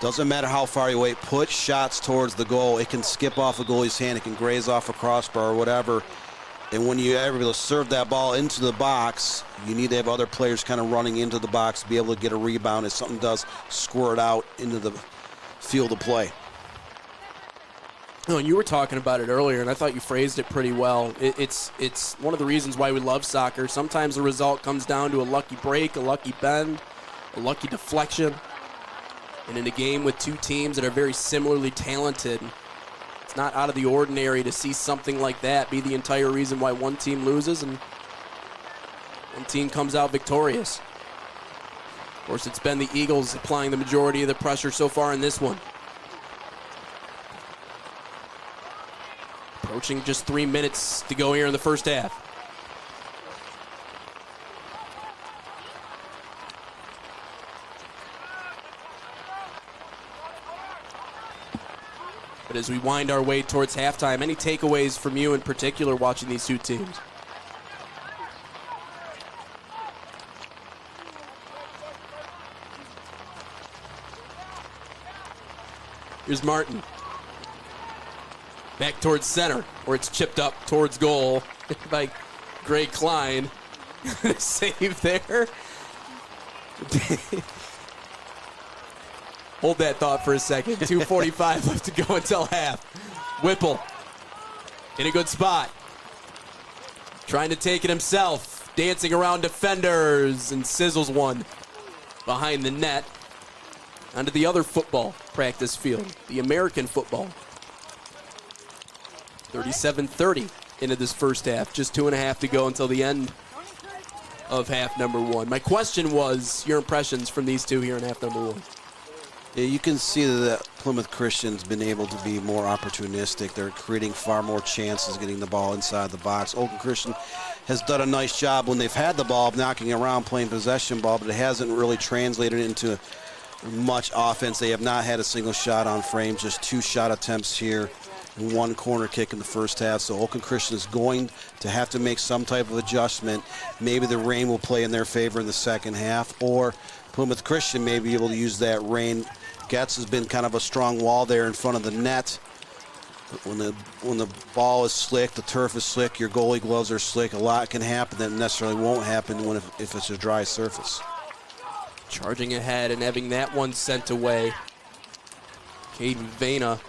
Doesn't matter how far you wait, put shots towards the goal. It can skip off a goalie's hand, it can graze off a crossbar or whatever. And when you ever be able to serve that ball into the box, you need to have other players kind of running into the box to be able to get a rebound if something does squirt out into the field of play. Oh, and you were talking about it earlier, and I thought you phrased it pretty well. It's one of the reasons why we love soccer. Sometimes the result comes down to a lucky break, a lucky bend, a lucky deflection. And in a game with two teams that are very similarly talented, it's not out of the ordinary to see something like that be the entire reason why one team loses and one team comes out victorious. Of course, it's been the Eagles applying the majority of the pressure so far in this one. Approaching just 3 minutes to go here in the first half. But as we wind our way towards halftime, any takeaways from you in particular watching these two teams? Here's Martin. Back towards center, where it's chipped up towards goal by Gray Klein. Save there. Hold that thought for a second. 2:45 left to go until half. Whipple in a good spot. Trying to take it himself. Dancing around defenders and sizzles one behind the net. Onto the other football practice field, the American football. 37-30 into this first half. Just 2.5 to go until the end of half number one. My question was your impressions from these two here in half number one. Yeah, you can see that Plymouth Christian's been able to be more opportunistic. They're creating far more chances getting the ball inside the box. Oakland Christian has done a nice job when they've had the ball of knocking around, playing possession ball, but it hasn't really translated into much offense. They have not had a single shot on frame, just 2 shot attempts here and 1 corner kick in the first half. So Oakland Christian is going to have to make some type of adjustment. Maybe the rain will play in their favor in the second half, or Plymouth Christian may be able to use that rain. Getz has been kind of a strong wall there in front of the net. When the ball is slick, the turf is slick, your goalie gloves are slick, a lot can happen that necessarily won't happen if it's a dry surface. Charging ahead and having that one sent away. Caden Vena,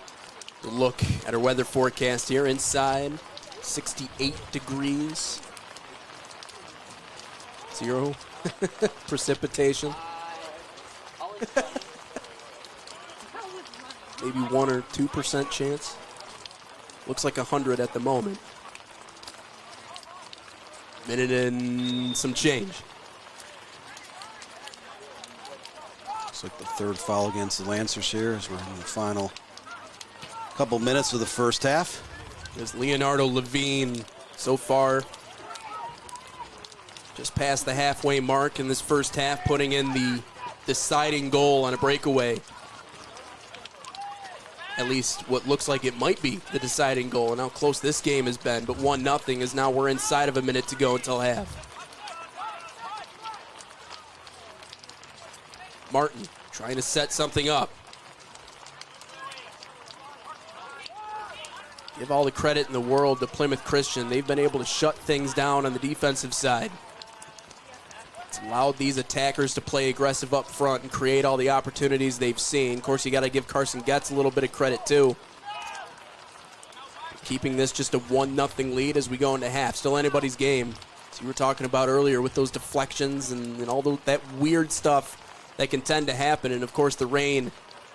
the look at our weather forecast here inside. 68 degrees. 0 precipitation. Maybe 1 or 2% chance. Looks like 100 at the moment. Minute and some change. Looks like the 3rd foul against the Lancers here as we're in the final couple minutes of the first half. There's Leonardo Levine so far just past the halfway mark in this first half, putting in the deciding goal on a breakaway. At least what looks like it might be the deciding goal, and how close this game has been, but 1-0 is now we're inside of a minute to go until half. Martin trying to set something up. Give all the credit in the world to Plymouth Christian. They've been able to shut things down on the defensive side. It's allowed these attackers to play aggressive up front and create all the opportunities they've seen. Of course, you got to give Carson Getz a little bit of credit too. Keeping this just a 1-0 lead as we go into half. Still anybody's game. As you were talking about earlier with those deflections and all that weird stuff that can tend to happen. And of course, the rain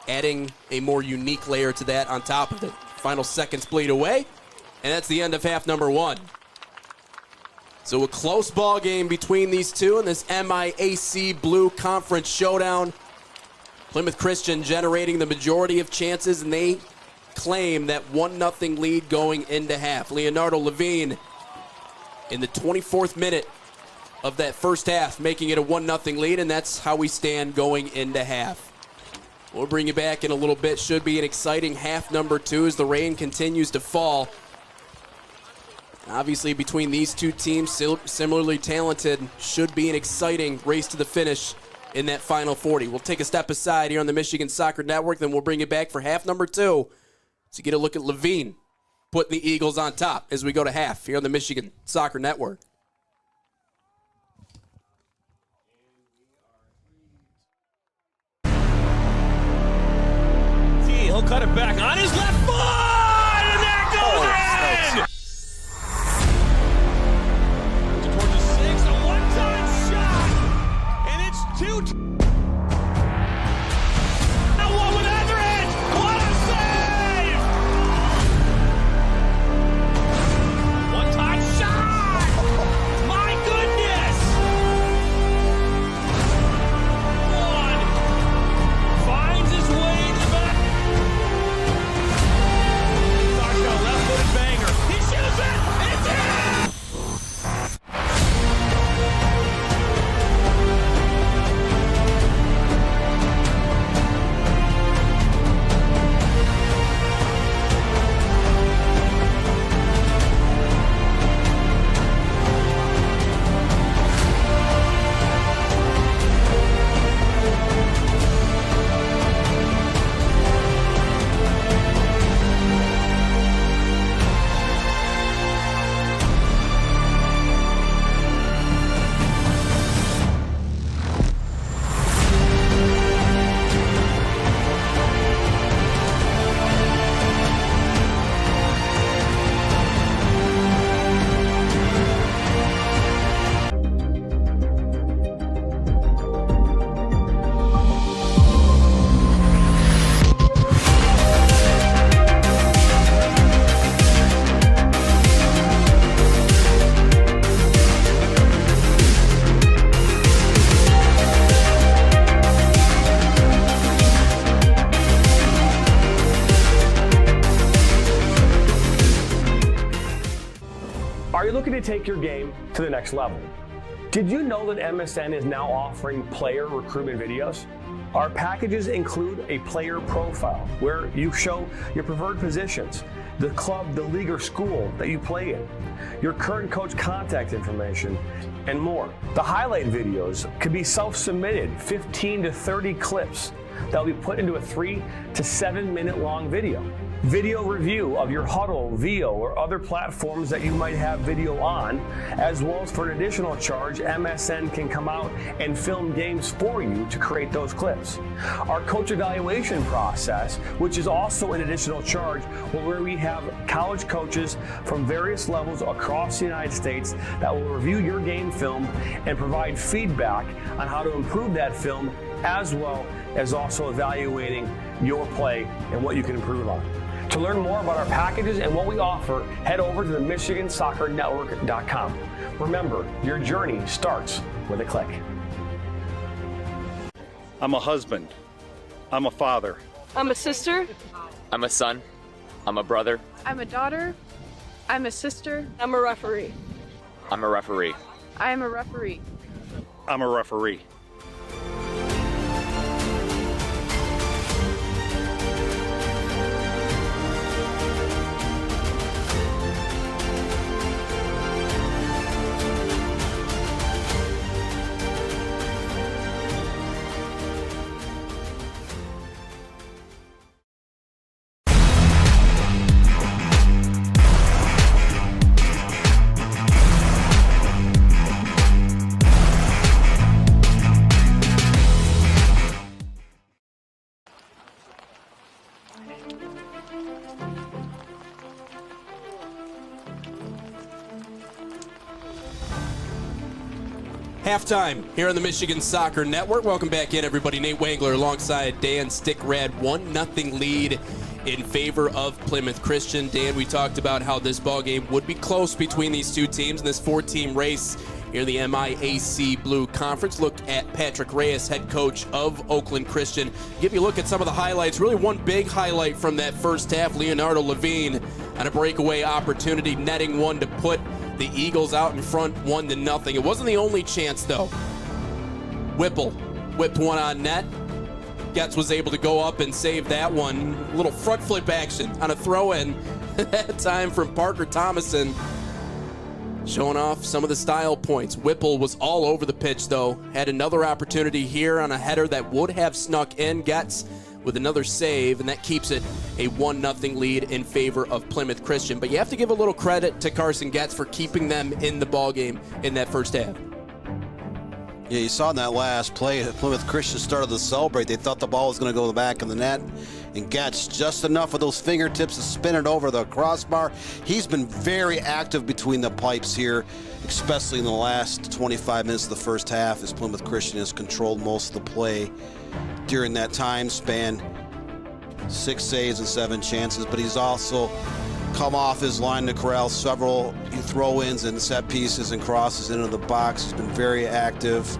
adding a more unique layer to that on top of it. Final seconds bleed away, and that's the end of half number one. So a close ball game between these two in this MIAC Blue Conference Showdown. Plymouth Christian generating the majority of chances, and they claim that 1-0 lead going into half. Leonardo Levine in the 24th minute of that first half, making it a 1-0 lead, and that's how we stand going into half. We'll bring you back in a little bit. Should be an exciting half number two as the rain continues to fall. Obviously, between these two teams, similarly talented, should be an exciting race to the finish in that final 40. We'll take a step aside here on the Michigan Soccer Network, then we'll bring you back for half number two to get a look at Levine putting the Eagles on top as we go to half here on the Michigan Soccer Network. He'll cut it back on his left foot, and there goes in! Towards the 6, a one-time shot, and it's 2. Now one with Etheridge, what a save! One-time shot! My goodness! One finds his way in the back. take your game to the next level. Did you know that MSN is now offering player recruitment videos? Our packages include a player profile where you show your preferred positions, the club, the league, or school that you play in, your current coach contact information, and more. The highlight videos could be self-submitted, 15 to 30 clips that will be put into a 3 to 7 minute long video. Video review of your Huddle, VO, or other platforms that you might have video on, as well as for an additional charge, MSN can come out and film games for you to create those clips. Our coach evaluation process, which is also an additional charge, where we have college coaches from various levels across the United States that will review your game film and provide feedback on how to improve that film, as well as also evaluating your play and what you can improve on. To learn more about our packages and what we offer, head over to the MichiganSoccerNetwork.com. Remember, your journey starts with a click. I'm a husband. I'm a father. I'm a sister. I'm a son. I'm a brother. I'm a daughter. I'm a sister. I'm a referee. I'm a referee. I am a referee. I'm a referee. Halftime here on the Michigan Soccer Network. Welcome back in, everybody. Nate Wangler alongside Dan Stickrad. 1-0 lead in favor of Plymouth Christian. Dan, we talked about how this ballgame would be close between these two teams in this 4-team race here in the MIAC Blue Conference. Look at Patrick Reyes, head coach of Oakland Christian. Give you a look at some of the highlights. Really one big highlight from that first half, Leonardo Levine on a breakaway opportunity, netting one to put the Eagles out in front 1-0. It wasn't the only chance, though. Whipple whipped one on net. Getz was able to go up and save that one. A little front flip action on a throw-in that time from Parker Thomason, showing off some of the style points. Whipple was all over the pitch, though. Had another opportunity here on a header that would have snuck in. Getz with another save, and that keeps it a 1-0 lead in favor of Plymouth Christian. But you have to give a little credit to Carson Getz for keeping them in the ballgame in that first half. Yeah, you saw in that last play, Plymouth Christian started to celebrate. They thought the ball was going to go to the back of the net, and Getz just enough of those fingertips to spin it over the crossbar. He's been very active between the pipes here, especially in the last 25 minutes of the first half, as Plymouth Christian has controlled most of the play during that time span. 6 saves and 7 chances, but he's also come off his line to corral several throw-ins and set pieces and crosses into the box. He's been very active,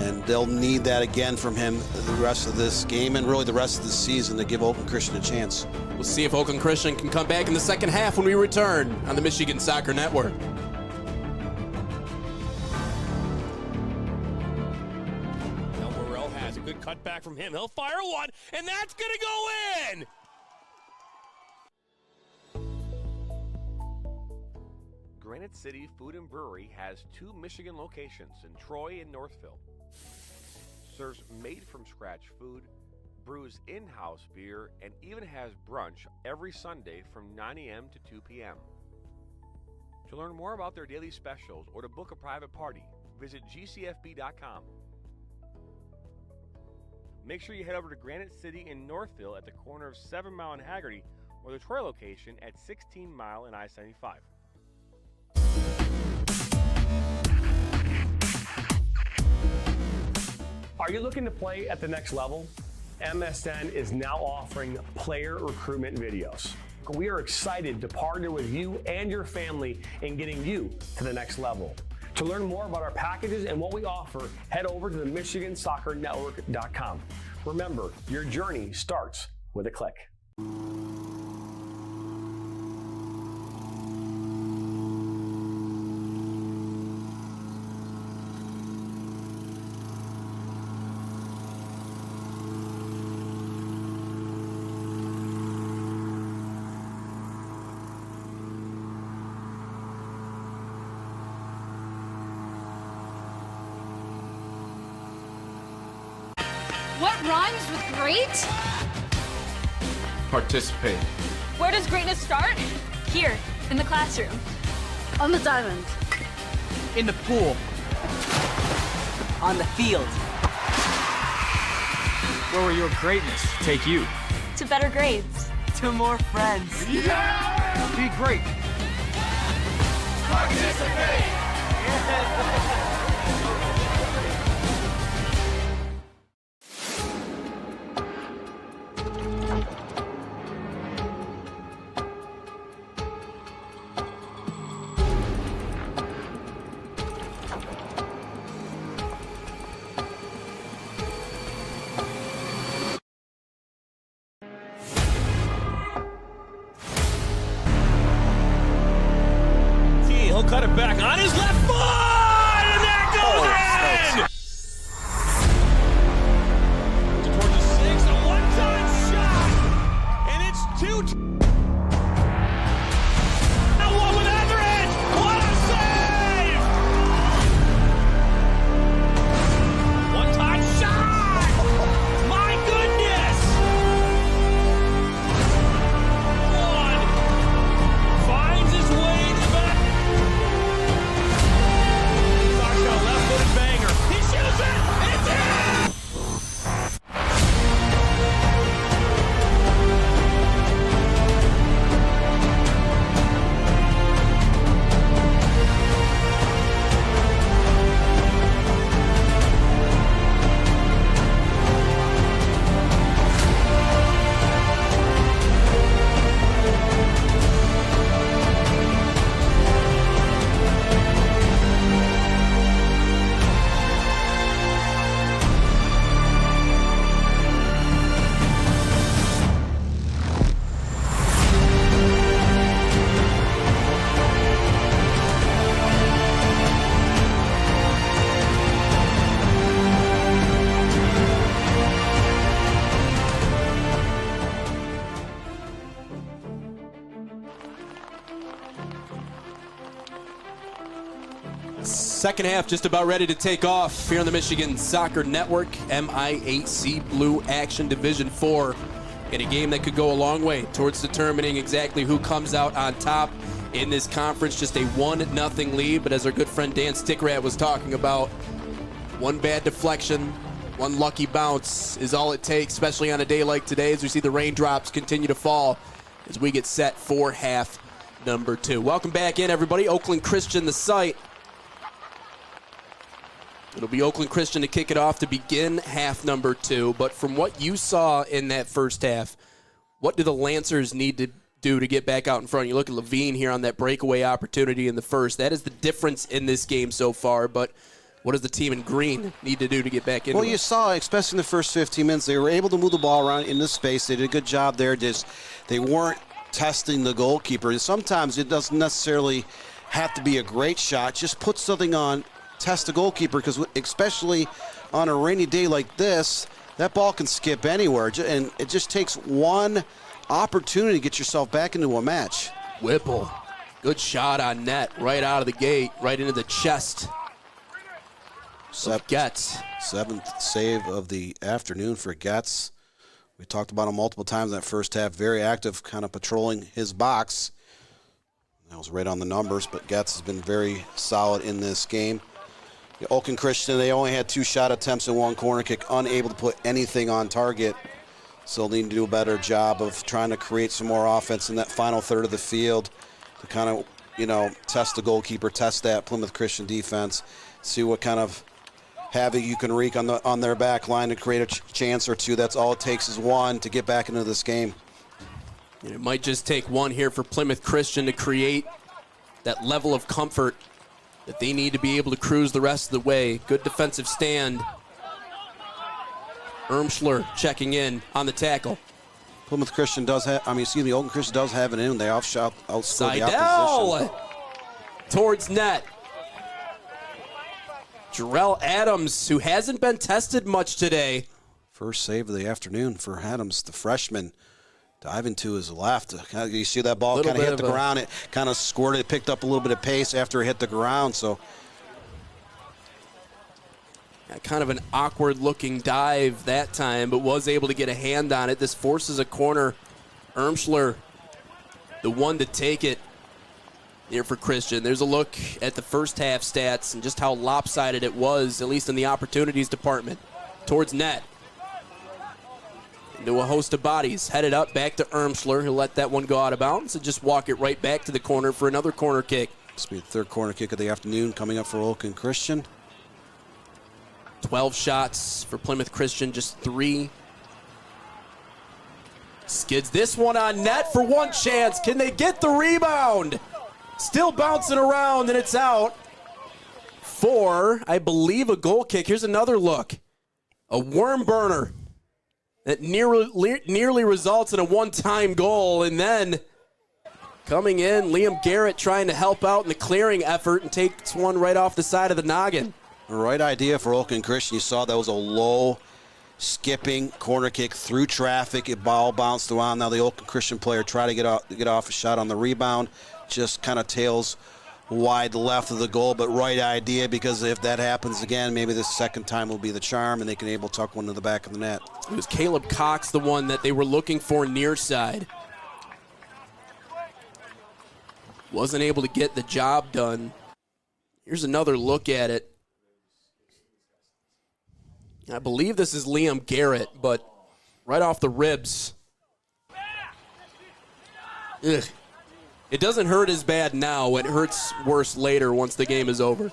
and they'll need that again from him the rest of this game and really the rest of the season to give Oakland Christian a chance. We'll see if Oakland Christian can come back in the second half when we return on the Michigan Soccer Network. Good cutback from him. He'll fire one, and that's going to go in! Granite City Food and Brewery has 2 Michigan locations in Troy and Northville. Serves made-from-scratch food, brews in-house beer, and even has brunch every Sunday from 9 a.m. to 2 p.m. To learn more about their daily specials or to book a private party, visit gcfb.com. Make sure you head over to Granite City in Northville at the corner of 7 Mile and Haggerty, or the Troy location at 16 Mile and I-75. Are you looking to play at the next level? MSN is now offering player recruitment videos. We are excited to partner with you and your family in getting you to the next level. To learn more about our packages and what we offer, head over to the MichiganSoccerNetwork.com. Remember, your journey starts with a click. All 1 What rhymes with great? Participate. Where does greatness start? Here, in the classroom. On the diamond. In the pool. On the field. Where will your greatness take you? To better grades. To more friends. Yeah! Be great. Participate! He'll cut it back on his left foot, and that goes in! Towards the 6, a one-time shot, and it's 2. Now one with Everett, what a save! One-time shot! My goodness! One finds his way to the back. Left-footed banger. He shoots it! It's in! Second half just about ready to take off here on the Michigan Soccer Network. MHSAA Blue Action Division 4 in a game that could go a long way towards determining exactly who comes out on top in this conference. Just a 1-0 lead, but as our good friend Dan Stickrat was talking about, one bad deflection, one lucky bounce is all it takes, especially on a day like today as we see the raindrops continue to fall as we get set for half number 2. Welcome back in, everybody. Oakland Christian, the site. It'll be Oakland Christian to kick it off to begin half number 2. But from what you saw in that first half, what do the Lancers need to do to get back out in front? You look at Levine here on that breakaway opportunity in the first. That is the difference in this game so far. But what does the team in green need to do to get back into it? Well, you saw, especially in the first 15 minutes, they were able to move the ball around into space. They did a good job there. They weren't testing the goalkeeper. And sometimes it doesn't necessarily have to be a great shot. Just put something on, test the goalkeeper, because especially on a rainy day like this, that ball can skip anywhere, and it just takes one opportunity to get yourself back into a match. Whipple, good shot on net, right out of the gate, right into the chest of Getz. 7th save of the afternoon for Getz. We talked about him multiple times in that first half, very active, kind of patrolling his box. That was right on the numbers, but Getz has been very solid in this game. Oakland Christian, they only had 2 shot attempts and 1 corner kick, unable to put anything on target. So they'll need to do a better job of trying to create some more offense in that final third of the field to kind of, test the goalkeeper, test that Plymouth Christian defense, see what kind of havoc you can wreak on their back line to create a chance or two. That's all it takes is one to get back into this game. It might just take one here for Plymouth Christian to create that level of comfort that they need to be able to cruise the rest of the way. Good defensive stand. Ermschler checking in on the tackle. Plymouth Christian does have, Oakland Christian does have it in. They outscored the opposition. Towards net. Jarrell Adams, who hasn't been tested much today. First save of the afternoon for Adams, the freshman. Diving to his left. You see that ball kind of hit the ground. It kind of squirted. It picked up a little bit of pace after it hit the ground. So Kind of an awkward-looking dive that time, but was able to get a hand on it. This forces a corner. Ermschler, the one to take it here for Christian. There's a look at the first half stats and just how lopsided it was, at least in the opportunities department. Towards net. Into a host of bodies. Headed up, back to Ermschler. He'll let that one go out of bounds and just walk it right back to the corner for another corner kick. This will be the third corner kick of the afternoon coming up for Oakland Christian. 12 shots for Plymouth Christian, just 3. Skids this one on net for one chance. Can they get the rebound? Still bouncing around, and it's out for, I believe, a goal kick. Here's another look. A worm burner that nearly results in a one-time goal, and then coming in, Liam Garrett trying to help out in the clearing effort and takes one right off the side of the noggin. The right idea for Oakland Christian. You saw that was a low skipping corner kick through traffic. It ball bounced around. Now the Oakland Christian player tried to get off a shot on the rebound. Just kind of tails wide left of the goal, but right idea, because if that happens again, maybe the second time will be the charm and they can able to tuck one to the back of the net. It was Caleb Cox, the one that they were looking for near side. Wasn't able to get the job done. Here's another look at it. I believe this is Liam Garrett, but right off the ribs. Ugh. It doesn't hurt as bad now. It hurts worse later once the game is over.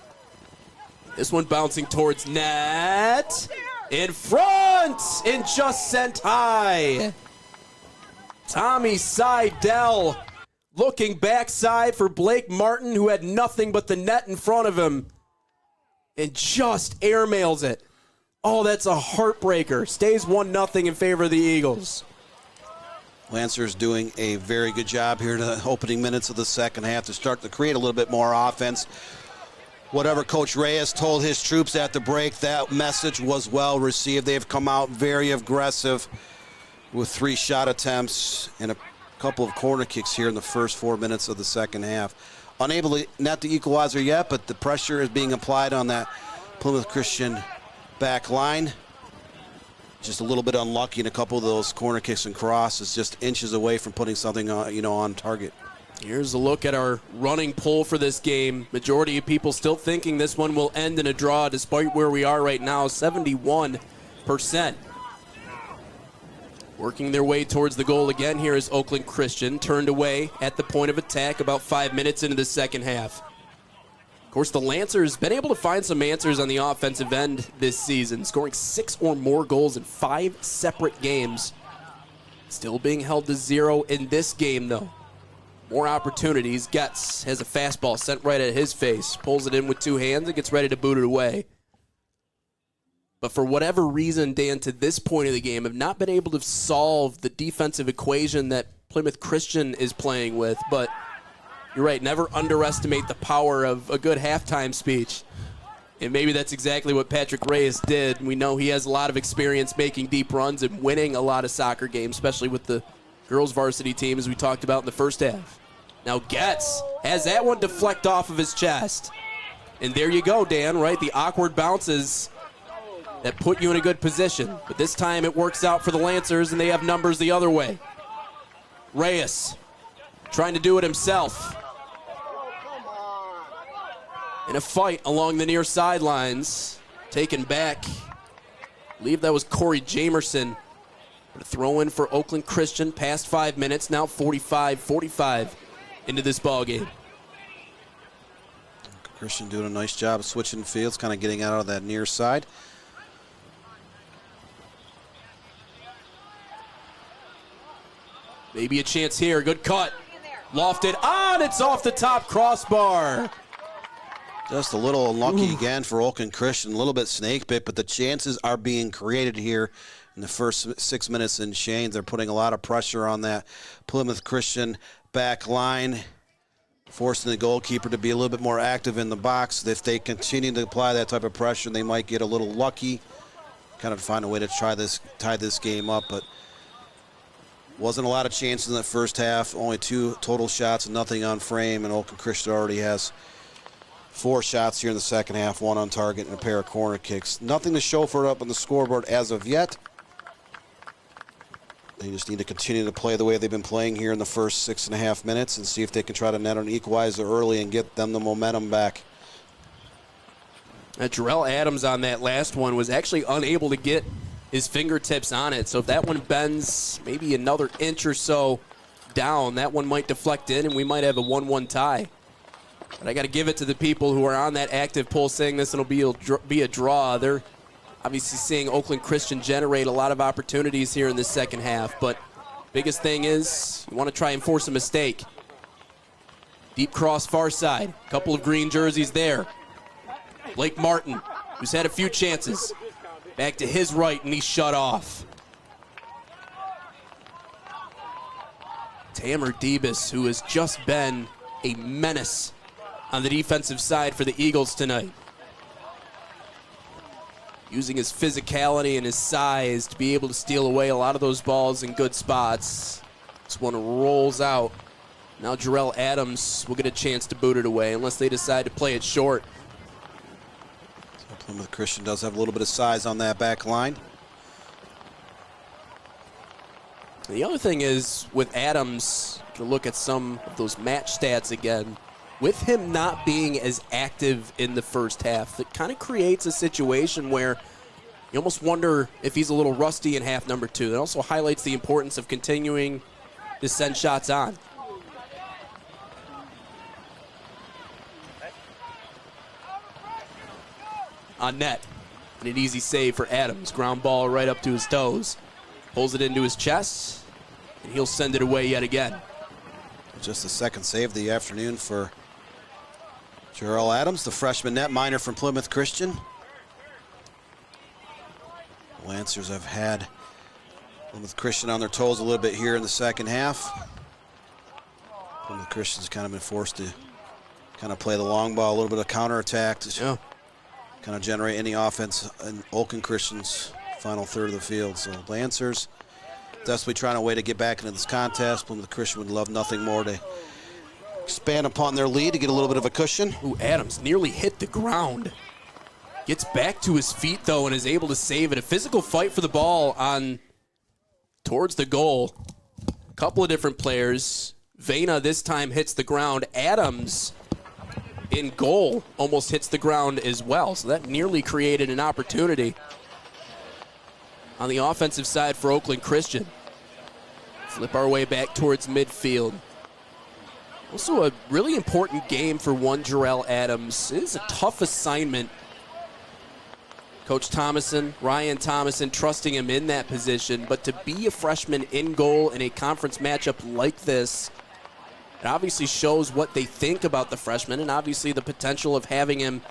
This one bouncing towards net. In front! And just sent high. Tommy Seidel looking backside for Blake Martin, who had nothing but the net in front of him. And just airmails it. Oh, that's a heartbreaker. Stays 1-0 in favor of the Eagles. Lancers doing a very good job here in the opening minutes of the second half to start to create a little bit more offense. Whatever Coach Reyes told his troops at the break, that message was well received. They've come out very aggressive with 3 shot attempts and a couple of corner kicks here in the first 4 minutes of the second half. Unable to net the equalizer yet, but the pressure is being applied on that Plymouth Christian back line. Just a little bit unlucky in a couple of those corner kicks and crosses, just inches away from putting something on, on target. Here's a look at our running poll for this game. Majority of people still thinking this one will end in a draw despite where we are right now, 71%. Working their way towards the goal again here is Oakland Christian, turned away at the point of attack about 5 minutes into the second half. Of course, the Lancers been able to find some answers on the offensive end this season, scoring 6 or more goals in 5 separate games. Still being held to 0 in this game, though. More opportunities. Getz has a fastball sent right at his face, pulls it in with 2 hands and gets ready to boot it away. But for whatever reason, Dan, to this point of the game, have not been able to solve the defensive equation that Plymouth Christian is playing with, but you're right, never underestimate the power of a good halftime speech. And maybe that's exactly what Patrick Reyes did. We know he has a lot of experience making deep runs and winning a lot of soccer games, especially with the girls varsity team, as we talked about in the first half. Now Getz has that one deflect off of his chest. And there you go, Dan, right? The awkward bounces that put you in a good position. But this time it works out for the Lancers, and they have numbers the other way. Reyes trying to do it himself. In a fight along the near sidelines, taken back. I believe that was Corey Jamerson. A throw in for Oakland Christian, past 5 minutes, now 45 into this ball game. Christian doing a nice job of switching fields, kind of getting out of that near side. Maybe a chance here, good cut. Lofted on, it's off the top crossbar. Just a little unlucky again for Oakland Christian, a little bit snake bit, but the chances are being created here in the first 6 minutes in Shanes. They're putting a lot of pressure on that Plymouth Christian back line, forcing the goalkeeper to be a little bit more active in the box. If they continue to apply that type of pressure, they might get a little lucky, kind of find a way to tie this game up, but wasn't a lot of chances in the first half, only 2 total shots and nothing on frame, and Oakland Christian already has 4 shots here in the second half, 1 on target and a pair of corner kicks. Nothing to show for it up on the scoreboard as of yet. They just need to continue to play the way they've been playing here in the first 6.5 minutes and see if they can try to net an equalizer early and get them the momentum back. Jarrell Adams on that last one was actually unable to get his fingertips on it. So if that one bends maybe another inch or so down, that one might deflect in and we might have a 1-1 tie. But I got to give it to the people who are on that active poll saying this will be a draw. They're obviously seeing Oakland Christian generate a lot of opportunities here in the second half. But biggest thing is you want to try and force a mistake. Deep cross far side. Couple of green jerseys there. Blake Martin, who's had a few chances. Back to his right, and he's shut off. Tamer Debus, who has just been a menace on the defensive side for the Eagles tonight. Using his physicality and his size to be able to steal away a lot of those balls in good spots. This one rolls out. Now Jarrell Adams will get a chance to boot it away unless they decide to play it short. Plymouth Christian does have a little bit of size on that back line. The other thing is with Adams, to look at some of those match stats again, with him not being as active in the first half, that kind of creates a situation where you almost wonder if he's a little rusty in half number 2. That also highlights the importance of continuing to send shots on. On net, and an easy save for Adams. Ground ball right up to his toes. Pulls it into his chest, and he'll send it away yet again. Just the second save of the afternoon for Jarrell Adams, the freshman netminder from Plymouth Christian. Lancers have had Plymouth Christian on their toes a little bit here in the second half. Plymouth Christian's kind of been forced to kind of play the long ball, a little bit of counterattack to kind of generate any offense in Oakland Christian's final third of the field. So Lancers desperately trying a way to get back into this contest. Plymouth Christian would love nothing more to expand upon their lead to get a little bit of a cushion. Ooh, Adams nearly hit the ground. Gets back to his feet, though, and is able to save it. A physical fight for the ball on towards the goal. A couple of different players. Vena this time hits the ground. Adams in goal almost hits the ground as well. So that nearly created an opportunity on the offensive side for Oakland Christian. Flip our way back towards midfield. Also a really important game for one Jarrell Adams. It is a tough assignment. Coach Thomason, Ryan Thomason, trusting him in that position, but to be a freshman in goal in a conference matchup like this, it obviously shows what they think about the freshman and obviously the potential of having him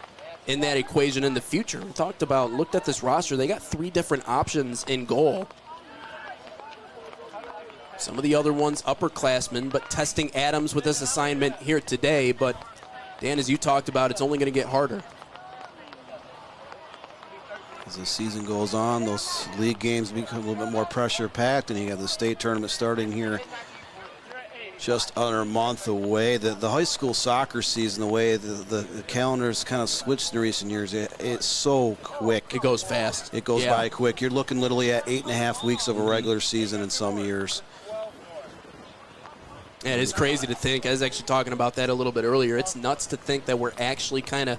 in that equation in the future. We looked at this roster, they got 3 different options in goal. Some of the other ones upperclassmen, but testing Adams with this assignment here today. But Dan, as you talked about, it's only going to get harder. As the season goes on, those league games become a little bit more pressure-packed, and you have the state tournament starting here just under a month away. The high school soccer season, the way the calendar's kind of switched in recent years, it's so quick. It goes fast. It goes by quick. You're looking literally at 8.5 weeks of a regular season in some years. Yeah, it is crazy to think. I was actually talking about that a little bit earlier. It's nuts to think that we're actually kind of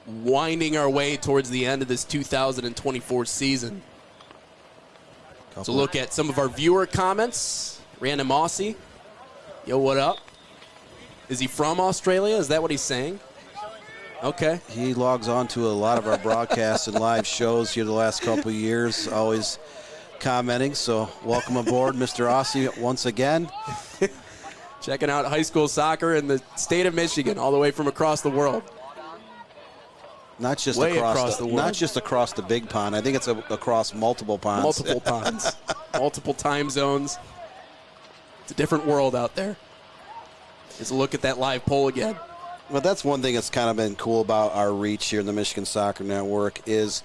winding our way towards the end of this 2024 season. So look at some of our viewer comments. Random Aussie. Yo, what up? Is he from Australia? Is that what he's saying? Okay. He logs on to a lot of our broadcasts and live shows here the last couple of years, always commenting. So welcome aboard, Mr. Aussie, once again. Checking out high school soccer in the state of Michigan, all the way from across the world. Not just Way across the world. Not just across the big pond. I think it's across multiple ponds. Multiple ponds. Multiple time zones. It's a different world out there. Let's look at that live poll again. But that's one thing that's kind of been cool about our reach here in the Michigan Soccer Network is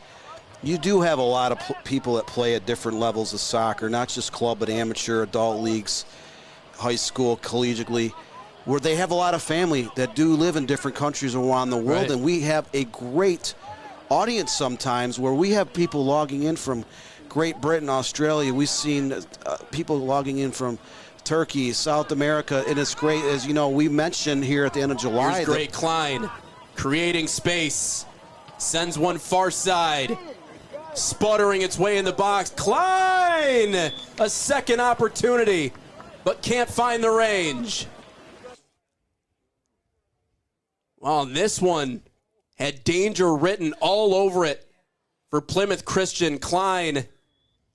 you do have a lot of people that play at different levels of soccer, not just club but amateur, adult leagues, high school, collegiately. where they have a lot of family that do live in different countries around the world, Right. and we have a great audience sometimes where we have people logging in from Great Britain, Australia. We've seen people logging in from Turkey, South America, and it's great. As you know, we mentioned here at the end of July. Here's great Klein, creating space, sends one far side, sputtering its way in the box. Klein, a second opportunity, but can't find the range. Well, this one had danger written all over it for Plymouth Christian. Klein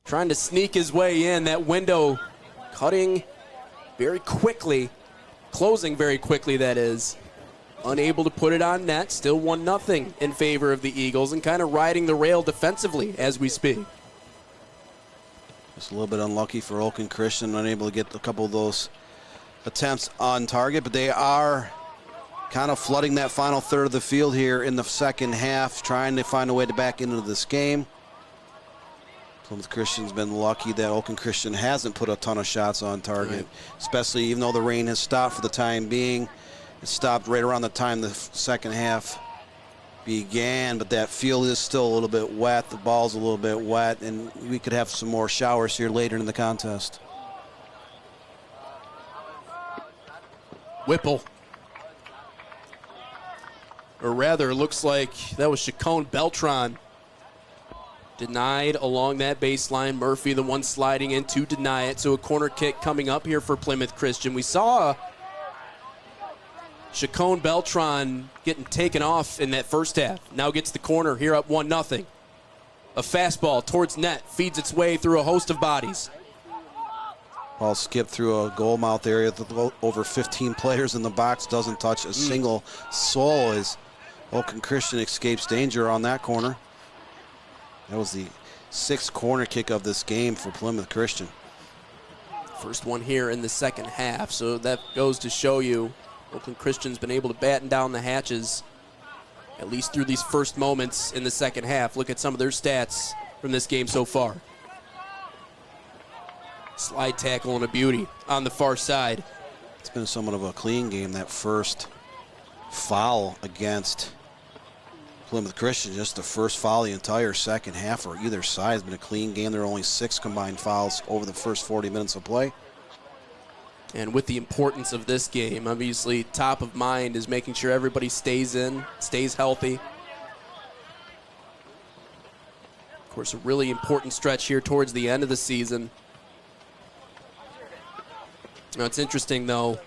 trying to sneak his way in. That window cutting very quickly, closing very quickly, that is. Unable to put it on net. Still 1-0 in favor of the Eagles and kind of riding the rail defensively as we speak. Just a little bit unlucky for Oakland Christian, unable to get a couple of those attempts on target, but they are kind of flooding that final third of the field here in the second half, trying to find a way to back into this game. Plymouth Christian's been lucky that Oakland Christian hasn't put a ton of shots on target, especially even though the rain has stopped for the time being. It stopped right around the time the second half began, but that field is still a little bit wet. The ball's a little bit wet, and we could have some more showers here later in the contest. Whipple. Or rather, it looks like that was Chacon Beltran. Denied along that baseline. Murphy, the one sliding in to deny it. So a corner kick coming up here for Plymouth Christian. We saw Chacon Beltran getting taken off in that first half. Now gets the corner here up 1-0. A fastball towards net. Feeds its way through a host of bodies. Ball skipped through a goal mouth area with over 15 players in the box. Doesn't touch a single soul as Oakland Christian escapes danger on that corner. That was the 6th corner kick of this game for Plymouth Christian. First one here in the second half. So that goes to show you Oakland Christian's been able to batten down the hatches, at least through these first moments in the second half. Look at some of their stats from this game so far. Slide tackle and a beauty on the far side. It's been somewhat of a clean game. That first foul against Plymouth Christian, just the first foul the entire second half for either side, has been a clean game. There are only 6 combined fouls over the first 40 minutes of play. And with the importance of this game, obviously top of mind is making sure everybody stays in, stays healthy. Of course, a really important stretch here towards the end of the season. Now, it's interesting, though.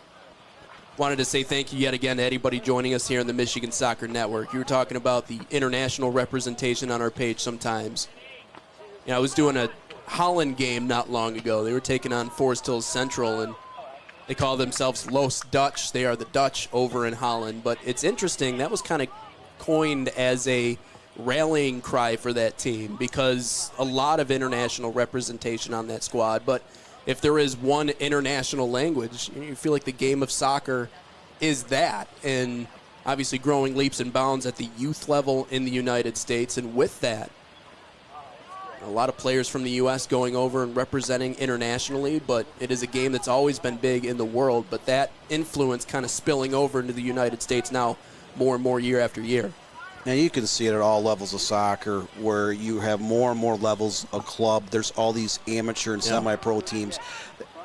Wanted to say thank you yet again to anybody joining us here on the Michigan Soccer Network. You were talking about the international representation on our page sometimes. You know, I was doing a Holland game not long ago. They were taking on Forest Hills Central, and they call themselves Los Dutch. They are the Dutch over in Holland. But it's interesting, that was kind of coined as a rallying cry for that team because a lot of international representation on that squad. But if there is one international language, you feel like the game of soccer is that. And obviously growing leaps and bounds at the youth level in the United States. And with that, a lot of players from the U.S. going over and representing internationally, but it is a game that's always been big in the world. But that influence kind of spilling over into the United States now more and more year after year. Now you can see it at all levels of soccer where you have more and more levels of club. There's all these amateur and semi-pro teams.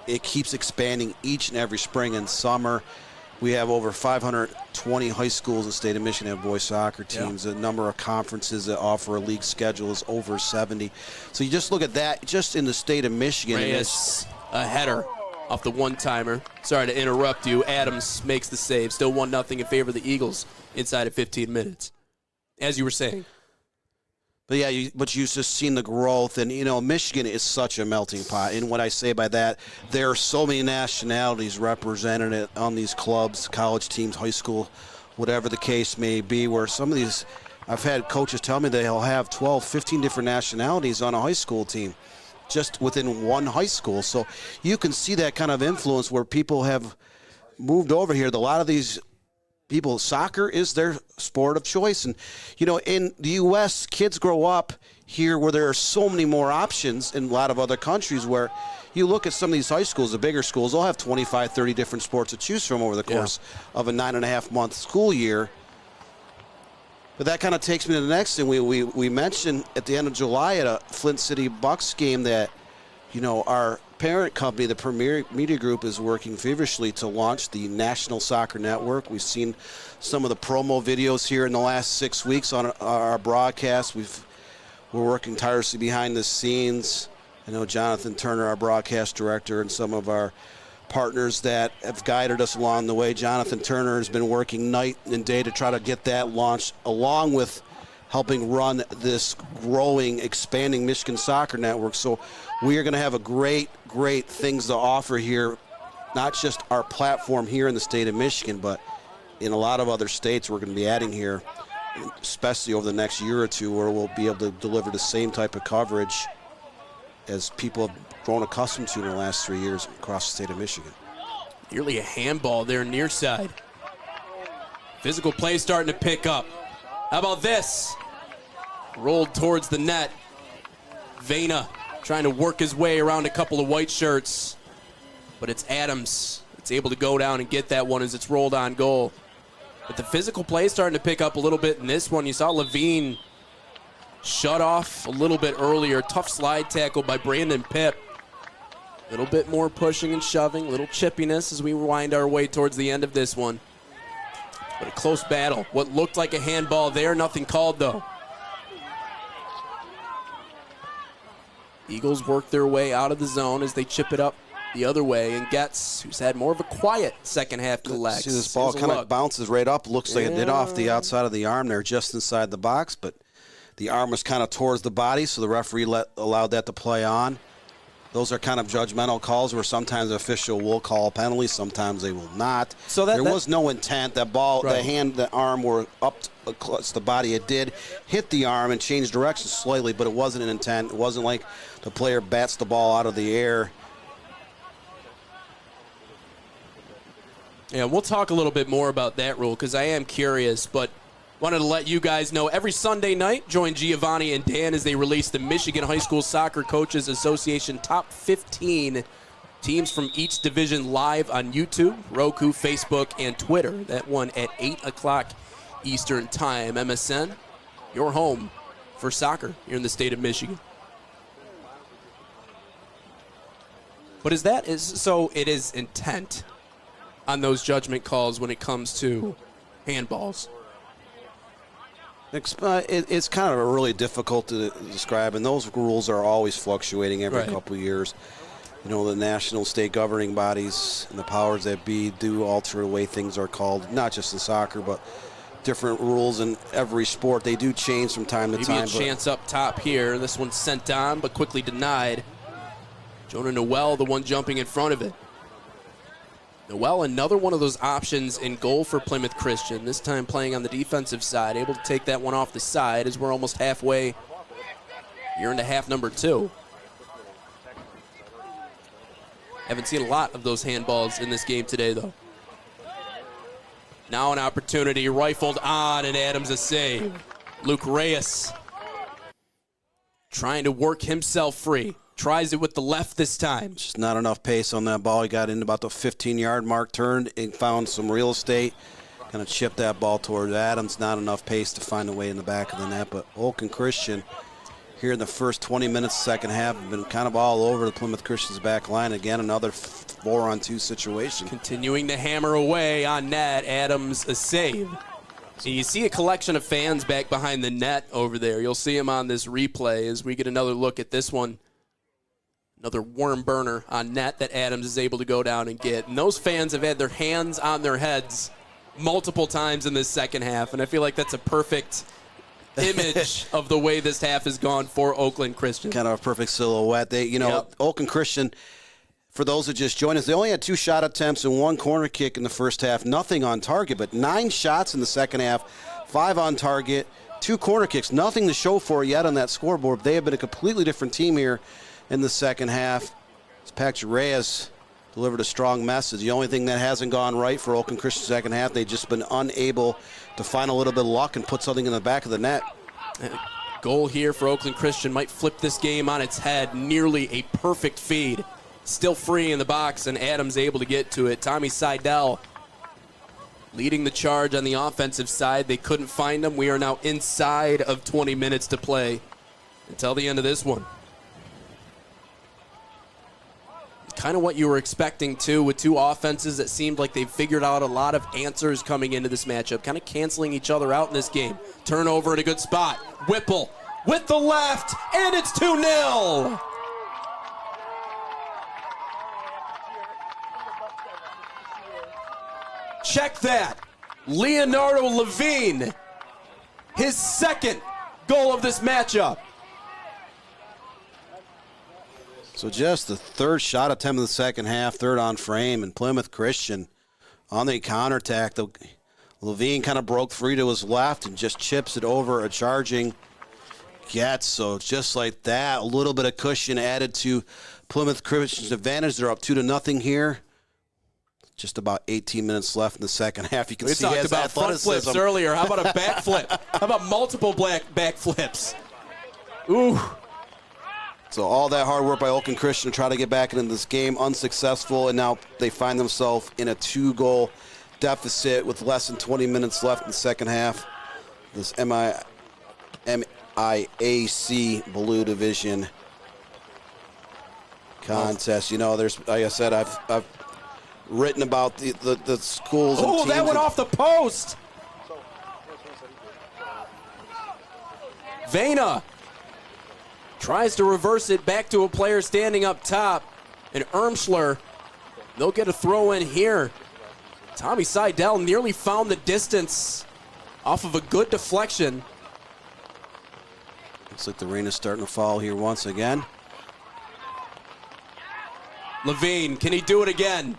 It keeps expanding each and every spring and summer. We have over 520 high schools in the state of Michigan have boys soccer teams. The number of conferences that offer a league schedule is over 70. So you just look at that just in the state of Michigan. Reyes, a header off the one-timer. Sorry to interrupt you. Adams makes the save. Still 1-0 in favor of the Eagles inside of 15 minutes. As you were saying. But yeah, you've just seen the growth, and you know, Michigan is such a melting pot. And what I say by that, there are so many nationalities represented on these clubs, college teams, high school, whatever the case may be, where some of these, I've had coaches tell me they'll have 12, 15 different nationalities on a high school team just within one high school. So you can see that kind of influence where people have moved over here. A lot of these people, soccer is their sport of choice. And, you know, in the U.S., kids grow up here where there are so many more options in a lot of other countries where you look at some of these high schools, the bigger schools, they'll have 25, 30 different sports to choose from over the course of a 9.5-month school year. But that kind of takes me to the next thing. We mentioned at the end of July at a Flint City Bucks game that, you know, our parent company, the Premier Media Group, is working feverishly to launch the National Soccer Network. We've seen some of the promo videos here in the last 6 weeks on our broadcast. We're working tirelessly behind the scenes. I know Jonathan Turner, our broadcast director, and some of our partners that have guided us along the way. Jonathan Turner has been working night and day to try to get that launched, along with helping run this growing, expanding Michigan Soccer Network. So we are going to have a great things to offer here, not just our platform here in the state of Michigan, but in a lot of other states we're going to be adding here, especially over the next year or two, where we'll be able to deliver the same type of coverage as people have grown accustomed to in the last 3 years across the state of Michigan. Nearly a handball there near side. Physical play starting to pick up. How about this? Rolled towards the net. Vena trying to work his way around a couple of white shirts. But it's Adams that's able to go down and get that one as it's rolled on goal. But the physical play starting to pick up a little bit in this one. You saw Levine shut off a little bit earlier. Tough slide tackle by Brandon Pipp. A little bit more pushing and shoving, a little chippiness as we wind our way towards the end of this one. But a close battle. What looked like a handball there, nothing called though. Eagles work their way out of the zone as they chip it up the other way, and Getz, who's had more of a quiet second half, collects. See, this ball kind of bounces right up. Looks like it did off the outside of the arm there, just inside the box, but the arm was kind of towards the body, so the referee allowed that to play on. Those are kind of judgmental calls where sometimes the official will call a penalty, sometimes they will not. So there was no intent. That ball, the arm were up close to the body. It did hit the arm and change direction slightly, but it wasn't an intent. It wasn't like the player bats the ball out of the air. Yeah, we'll talk a little bit more about that rule because I am curious, but wanted to let you guys know every Sunday night, join Giovanni and Dan as they release the Michigan High School Soccer Coaches Association Top 15 teams from each division live on YouTube, Roku, Facebook, and Twitter. That one at 8 o'clock Eastern Time. MSN, your home for soccer here in the state of Michigan. But so it is intent on those judgment calls when it comes to handballs. It's kind of really difficult to describe, and those rules are always fluctuating every couple of years. You know, the national state governing bodies and the powers that be do alter the way things are called, not just in soccer, but different rules in every sport. They do change from time to time. Maybe a chance up top here. This one's sent on, but quickly denied. Jonah Noel, the one jumping in front of it. Noel, another one of those options in goal for Plymouth Christian, this time playing on the defensive side, able to take that one off the side as we're almost halfway here into half number 2. Haven't seen a lot of those handballs in this game today, though. Now an opportunity, rifled on, and Adams a save. Luke Reyes trying to work himself free. Tries it with the left this time. Just not enough pace on that ball. He got in about the 15-yard mark, turned and found some real estate. Kind of chipped that ball towards Adams. Not enough pace to find a way in the back of the net. But Oakland Christian here in the first 20 minutes, second half, have been kind of all over the Plymouth Christian's back line. Again, another 4-on-2 situation. Continuing to hammer away on net. Adams a save. So you see a collection of fans back behind the net over there. You'll see them on this replay as we get another look at this one. Another worm burner on net that Adams is able to go down and get. And those fans have had their hands on their heads multiple times in this second half. And I feel like that's a perfect image of the way this half has gone for Oakland Christian. Kind of a perfect silhouette. Oakland Christian, for those that just joined us, they only had 2 shot attempts and 1 corner kick in the first half. Nothing on target, but 9 shots in the second half, 5 on target, 2 corner kicks. Nothing to show for it yet on that scoreboard. They have been a completely different team here in the second half. It's Patrick Reyes delivered a strong message. The only thing that hasn't gone right for Oakland Christian second half, they've just been unable to find a little bit of luck and put something in the back of the net. Goal here for Oakland Christian might flip this game on its head. Nearly a perfect feed. Still free in the box, and Adams able to get to it. Tommy Seidel leading the charge on the offensive side. They couldn't find him. We are now inside of 20 minutes to play until the end of this one. Kind of what you were expecting, too, with two offenses that seemed like they've figured out a lot of answers coming into this matchup, kind of canceling each other out in this game. Turnover at a good spot. Whipple with the left, and it's 2-0. Check that. Leonardo Levine, his second goal of this matchup. So just the third shot attempt of the second half, third on frame, and Plymouth Christian on the counterattack. Levine kind of broke free to his left and just chips it over a charging Getz. So just like that, a little bit of cushion added to Plymouth Christian's advantage. They're up 2-0 here. Just about 18 minutes left in the second half. You can see we talked about front flips earlier. How about a back flip? How about multiple back flips? Ooh. So all that hard work by Oakland Christian to try to get back into this game, unsuccessful, and now they find themselves in a 2-goal deficit with less than 20 minutes left in the second half. This MHSAA Blue Division contest. You know, there's, like I said, I've written about the schools and teams. Oh, that went off the post. Vena tries to reverse it back to a player standing up top. And Ermschler, they'll get a throw in here. Tommy Seidel nearly found the distance off of a good deflection. Looks like the rain is starting to fall here once again. Levine, can he do it again?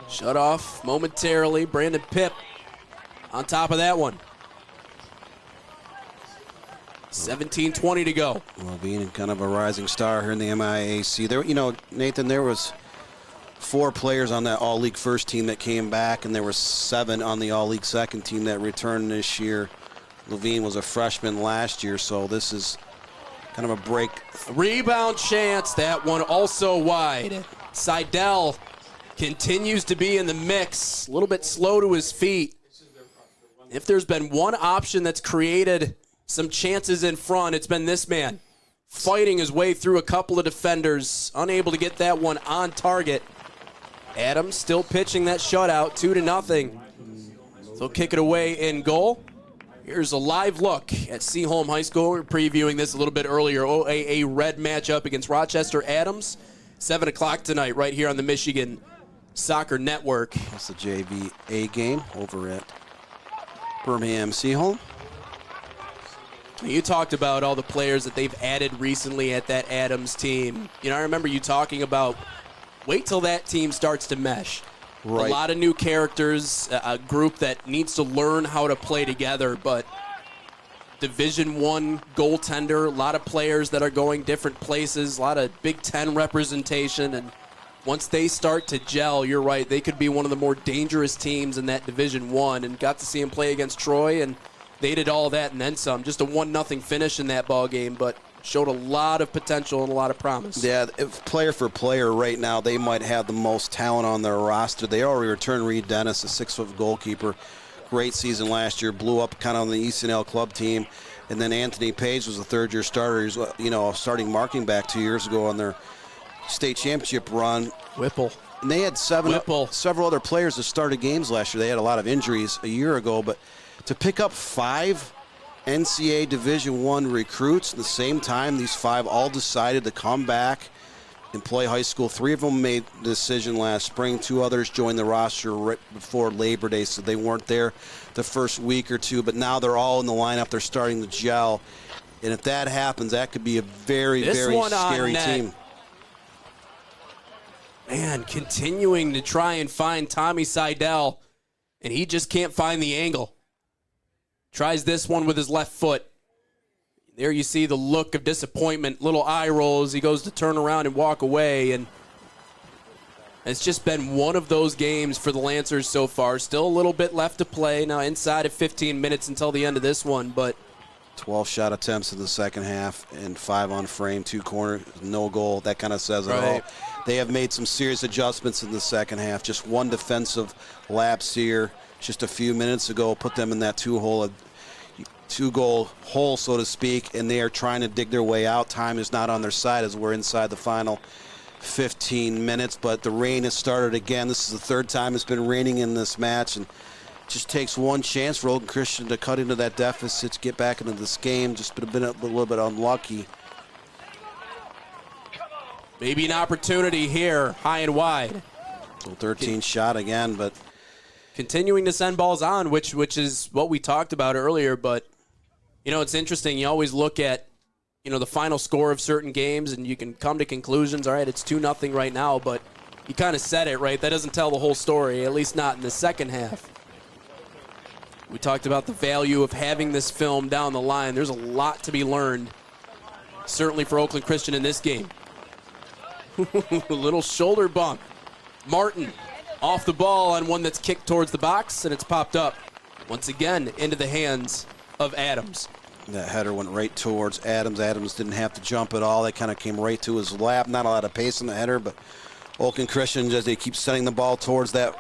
Shut off momentarily. Brandon Pipp on top of that one. 17:20 to go. Levine, kind of a rising star here in the MIAC. There, you know, Nathan, there was 4 players on that All-League first team that came back, and there were 7 on the All-League second team that returned this year. Levine was a freshman last year, so this is kind of a break. Rebound chance. That one also wide. Seidel continues to be in the mix. A little bit slow to his feet. If there's been one option that's created some chances in front, it's been this man. Fighting his way through a couple of defenders. Unable to get that one on target. Adams still pitching that shutout, 2-0. So kick it away in goal. Here's a live look at Seaholm High School. We were previewing this a little bit earlier. OAA Red matchup against Rochester Adams. 7 o'clock tonight right here on the Michigan Soccer Network. That's the JVA game over at Birmingham Seaholm. You talked about all the players that they've added recently at that Adams team. You know, I remember you talking about wait till that team starts to mesh. Right. A lot of new characters, a group that needs to learn how to play together, but Division I goaltender, a lot of players that are going different places, a lot of Big Ten representation, and once they start to gel, you're right, they could be one of the more dangerous teams in that Division I, and got to see them play against Troy, and they did all that and then some. Just a 1-0 finish in that ball game, but showed a lot of potential and a lot of promise. Yeah, if player for player right now, they might have the most talent on their roster. They already returned Reed Dennis, a 6-foot goalkeeper. Great season last year, blew up kind of on the ECNL club team. And then Anthony Page was a third-year starter. He's, you know, starting marking back 2 years ago on their state championship run. Whipple. And they had several other players that started games last year. They had a lot of injuries a year ago, but to pick up 5 NCAA Division I recruits at the same time, these 5 all decided to come back and play high school. 3 of them made the decision last spring. 2 others joined the roster right before Labor Day, so they weren't there the first week or 2, but now they're all in the lineup. They're starting to gel. And if that happens, that could be a very, very scary team. Man, continuing to try and find Tommy Seidel, and he just can't find the angle. Tries this one with his left foot. There you see the look of disappointment, little eye roll as he goes to turn around and walk away. And it's just been one of those games for the Lancers so far. Still a little bit left to play. Now inside of 15 minutes until the end of this one, but 12 shot attempts in the second half and 5 on frame, 2 corner, no goal. That kind of says it all. They have made some serious adjustments in the second half. Just one defensive lapse here just a few minutes ago put them in that two-goal hole, so to speak, and they are trying to dig their way out. Time is not on their side as we're inside the final 15 minutes, but the rain has started again. This is the third time it's been raining in this match, and it just takes one chance for Oakland Christian to cut into that deficit to get back into this game. Just been a little bit unlucky. Maybe an opportunity here, high and wide. So 13 shot again, but continuing to send balls on, which is what we talked about earlier. But, you know, it's interesting. You always look at, you know, the final score of certain games, and you can come to conclusions. All right, it's 2-0 right now, but you kind of said it, right? That doesn't tell the whole story, at least not in the second half. We talked about the value of having this film down the line. There's a lot to be learned, certainly for Oakland Christian in this game. A little shoulder bump. Martin off the ball on one that's kicked towards the box, and it's popped up once again into the hands of Adams. That header went right towards Adams. Adams didn't have to jump at all. That kind of came right to his lap. Not a lot of pace on the header, but Oakland Christian, as they keep sending the ball towards that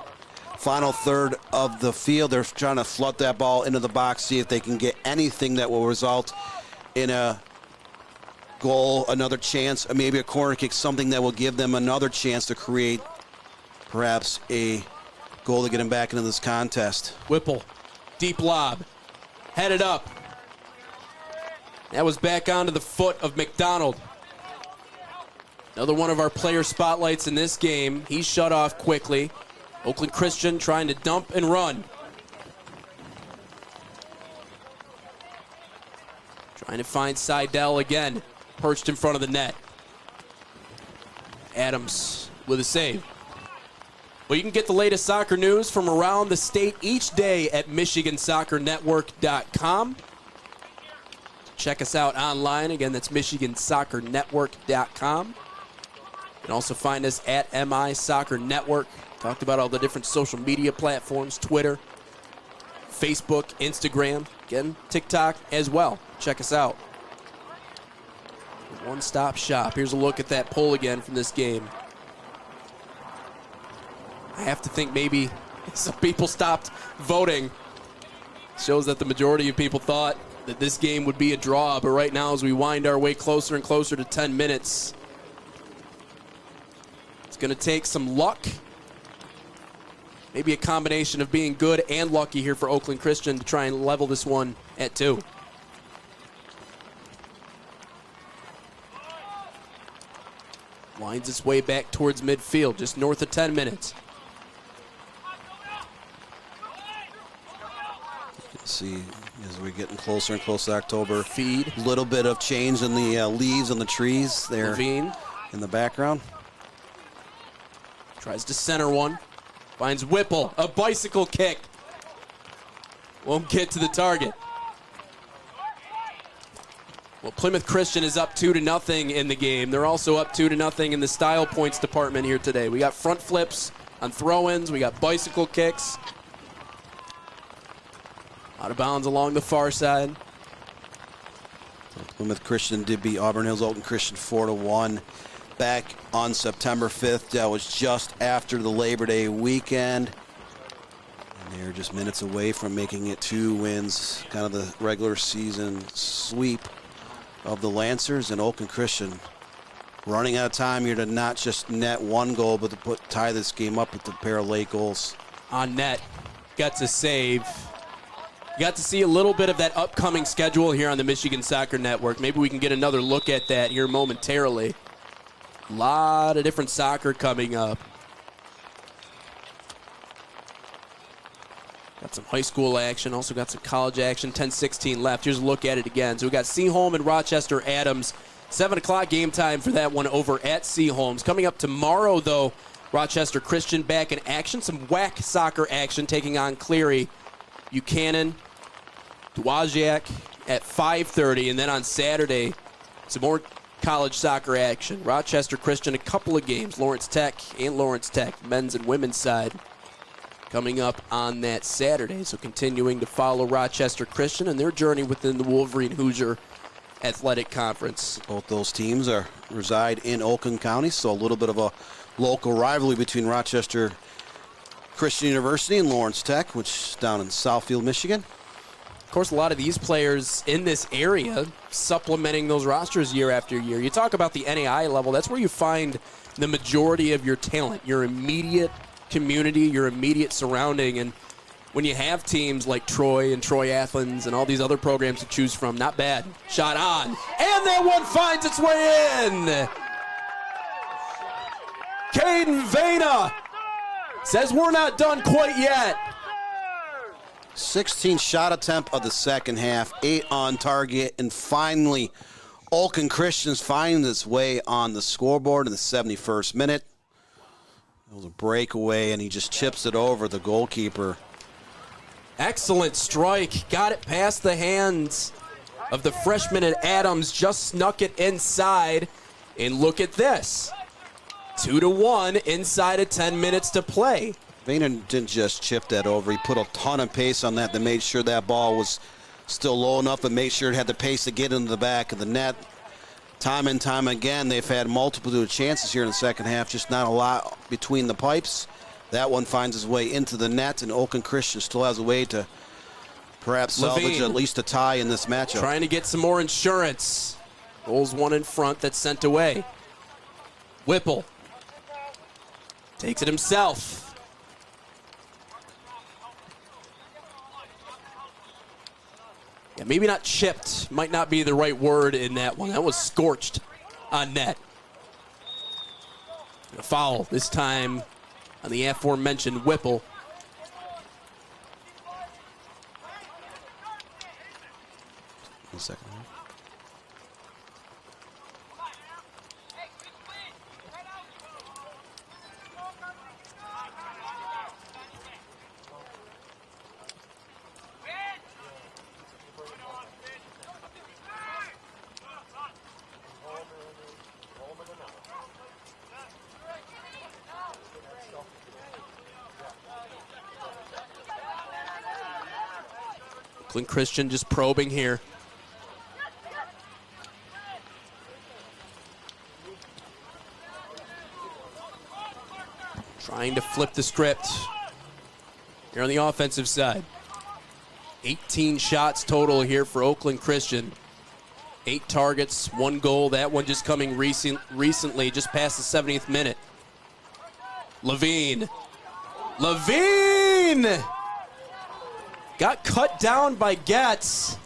final third of the field, they're trying to flood that ball into the box, see if they can get anything that will result in a goal, another chance, or maybe a corner kick, something that will give them another chance to create perhaps a goal to get him back into this contest. Whipple, deep lob, headed up. That was back onto the foot of McDonald. Another one of our player spotlights in this game. He's shut off quickly. Oakland Christian trying to dump and run. Trying to find Seidel again, perched in front of the net. Adams with a save. Well, you can get the latest soccer news from around the state each day at MichiganSoccerNetwork.com. Check us out online. Again, that's MichiganSoccerNetwork.com. You can also find us at MI Soccer Network. Talked about all the different social media platforms, Twitter, Facebook, Instagram, again, TikTok as well. Check us out. One-stop shop. Here's a look at that poll again from this game. I have to think maybe some people stopped voting. Shows that the majority of people thought that this game would be a draw, but right now as we wind our way closer and closer to 10 minutes, it's going to take some luck. Maybe a combination of being good and lucky here for Oakland Christian to try and level this one at 2. Winds its way back towards midfield, just north of 10 minutes. See, as we're getting closer and closer to October, feed. A little bit of change in the leaves on the trees there Levine in the background. Tries to center one. Finds Whipple, a bicycle kick. Won't get to the target. Well, Plymouth Christian is up 2-0 in the game. They're also up 2-0 in the style points department here today. We got front flips on throw-ins. We got bicycle kicks. Out of bounds along the far side. Plymouth Christian did beat Auburn Hills Oakland Christian 4-1 back on September 5th. That was just after the Labor Day weekend. And they're just minutes away from making it 2 wins, kind of the regular season sweep of the Lancers. And Oakland Christian running out of time here to not just net 1 goal, but to tie this game up with a pair of late goals. On net, got to save. You got to see a little bit of that upcoming schedule here on the Michigan Soccer Network. Maybe we can get another look at that here momentarily. A lot of different soccer coming up. Got some high school action, also got some college action, 10-16 left. Here's a look at it again. So we got Seaholm and Rochester Adams. 7 o'clock game time for that one over at Seaholm's. Coming up tomorrow, though, Rochester Christian back in action. Some WAC soccer action taking on Cleary. Buchanan, Dwaziak, at 5:30. And then on Saturday, some more college soccer action. Rochester Christian, a couple of games. Lawrence Tech and Lawrence Tech, men's and women's side, coming up on that Saturday. So continuing to follow Rochester Christian and their journey within the Wolverine Hoosier Athletic Conference. Both those teams reside in Oakland County, so a little bit of a local rivalry between Rochester Christian University and Lawrence Tech, which is down in Southfield, Michigan. Of course, a lot of these players in this area supplementing those rosters year after year. You talk about the NAI level, that's where you find the majority of your talent, your immediate community, your immediate surrounding. And when you have teams like Troy and Troy Athens and all these other programs to choose from, not bad. Shot on, and that one finds its way in. Caden Vena says we're not done quite yet. 16 shot attempt of the second half, 8 on target, and finally Oakland Christians find its way on the scoreboard in the 71st minute. It was a breakaway, and he just chips it over the goalkeeper. Excellent strike. Got it past the hands of the freshman at Adams. Just snuck it inside. And look at this. 2-1 inside of 10 minutes to play. Vayner didn't just chip that over. He put a ton of pace on that to make sure that ball was still low enough and make sure it had the pace to get into the back of the net. Time and time again, they've had multiple chances here in the second half, just not a lot between the pipes. That one finds its way into the net, and Oakland Christian still has a way to perhaps salvage at least a tie in this matchup. Trying to get some more insurance. Goals one in front that's sent away. Whipple takes it himself. Yeah, maybe not chipped. Might not be the right word in that one. That was scorched on net. A foul this time on the aforementioned Whipple. One second. Oakland Christian just probing here. Trying to flip the script here on the offensive side. 18 shots total here for Oakland Christian. 8 targets, 1 goal. That one just coming recently, just past the 70th minute. Levine. Got cut down by Getz.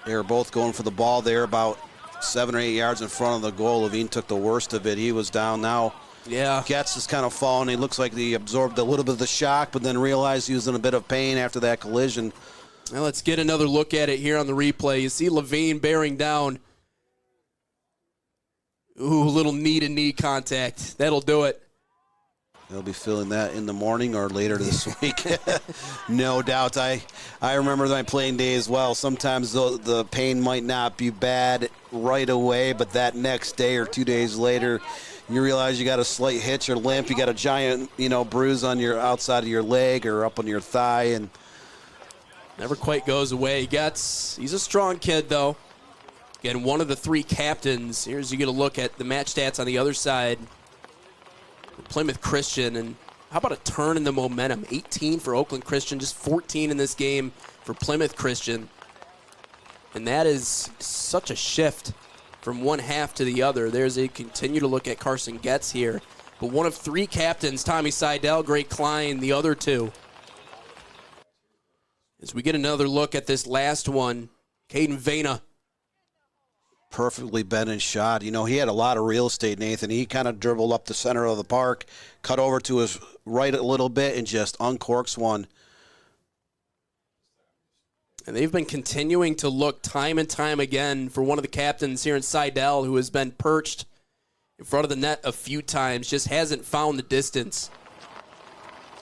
They were both going for the ball there about 7 or 8 yards in front of the goal. Levine took the worst of it. He was down now. Yeah. Getz is kind of falling. He looks like he absorbed a little bit of the shock, but then realized he was in a bit of pain after that collision. Now let's get another look at it here on the replay. You see Levine bearing down. Ooh, little knee-to-knee contact. That'll do it. They'll be feeling that in the morning or later this week. No doubt. I remember my playing day as well. Sometimes the pain might not be bad right away, but that next day or 2 days later, you realize you got a slight hitch or limp. You got a giant, bruise on your outside of your leg or up on your thigh, and never quite goes away. He's a strong kid, though. Again, one of the 3 captains. Here's you get a look at the match stats on the other side. Plymouth Christian, and how about a turn in the momentum? 18 for Oakland Christian, just 14 in this game for Plymouth Christian. And that is such a shift from one half to the other. There's a continue to look at Carson Getz here. But one of 3 captains, Tommy Seidel, Greg Klein, the other 2. As we get another look at this last one, Caden Vena. Perfectly bent and shot. He had a lot of real estate, Nathan. He kind of dribbled up the center of the park, cut over to his right a little bit, and just uncorks one. And they've been continuing to look time and time again for one of the captains here in Seidel, who has been perched in front of the net a few times, just hasn't found the distance.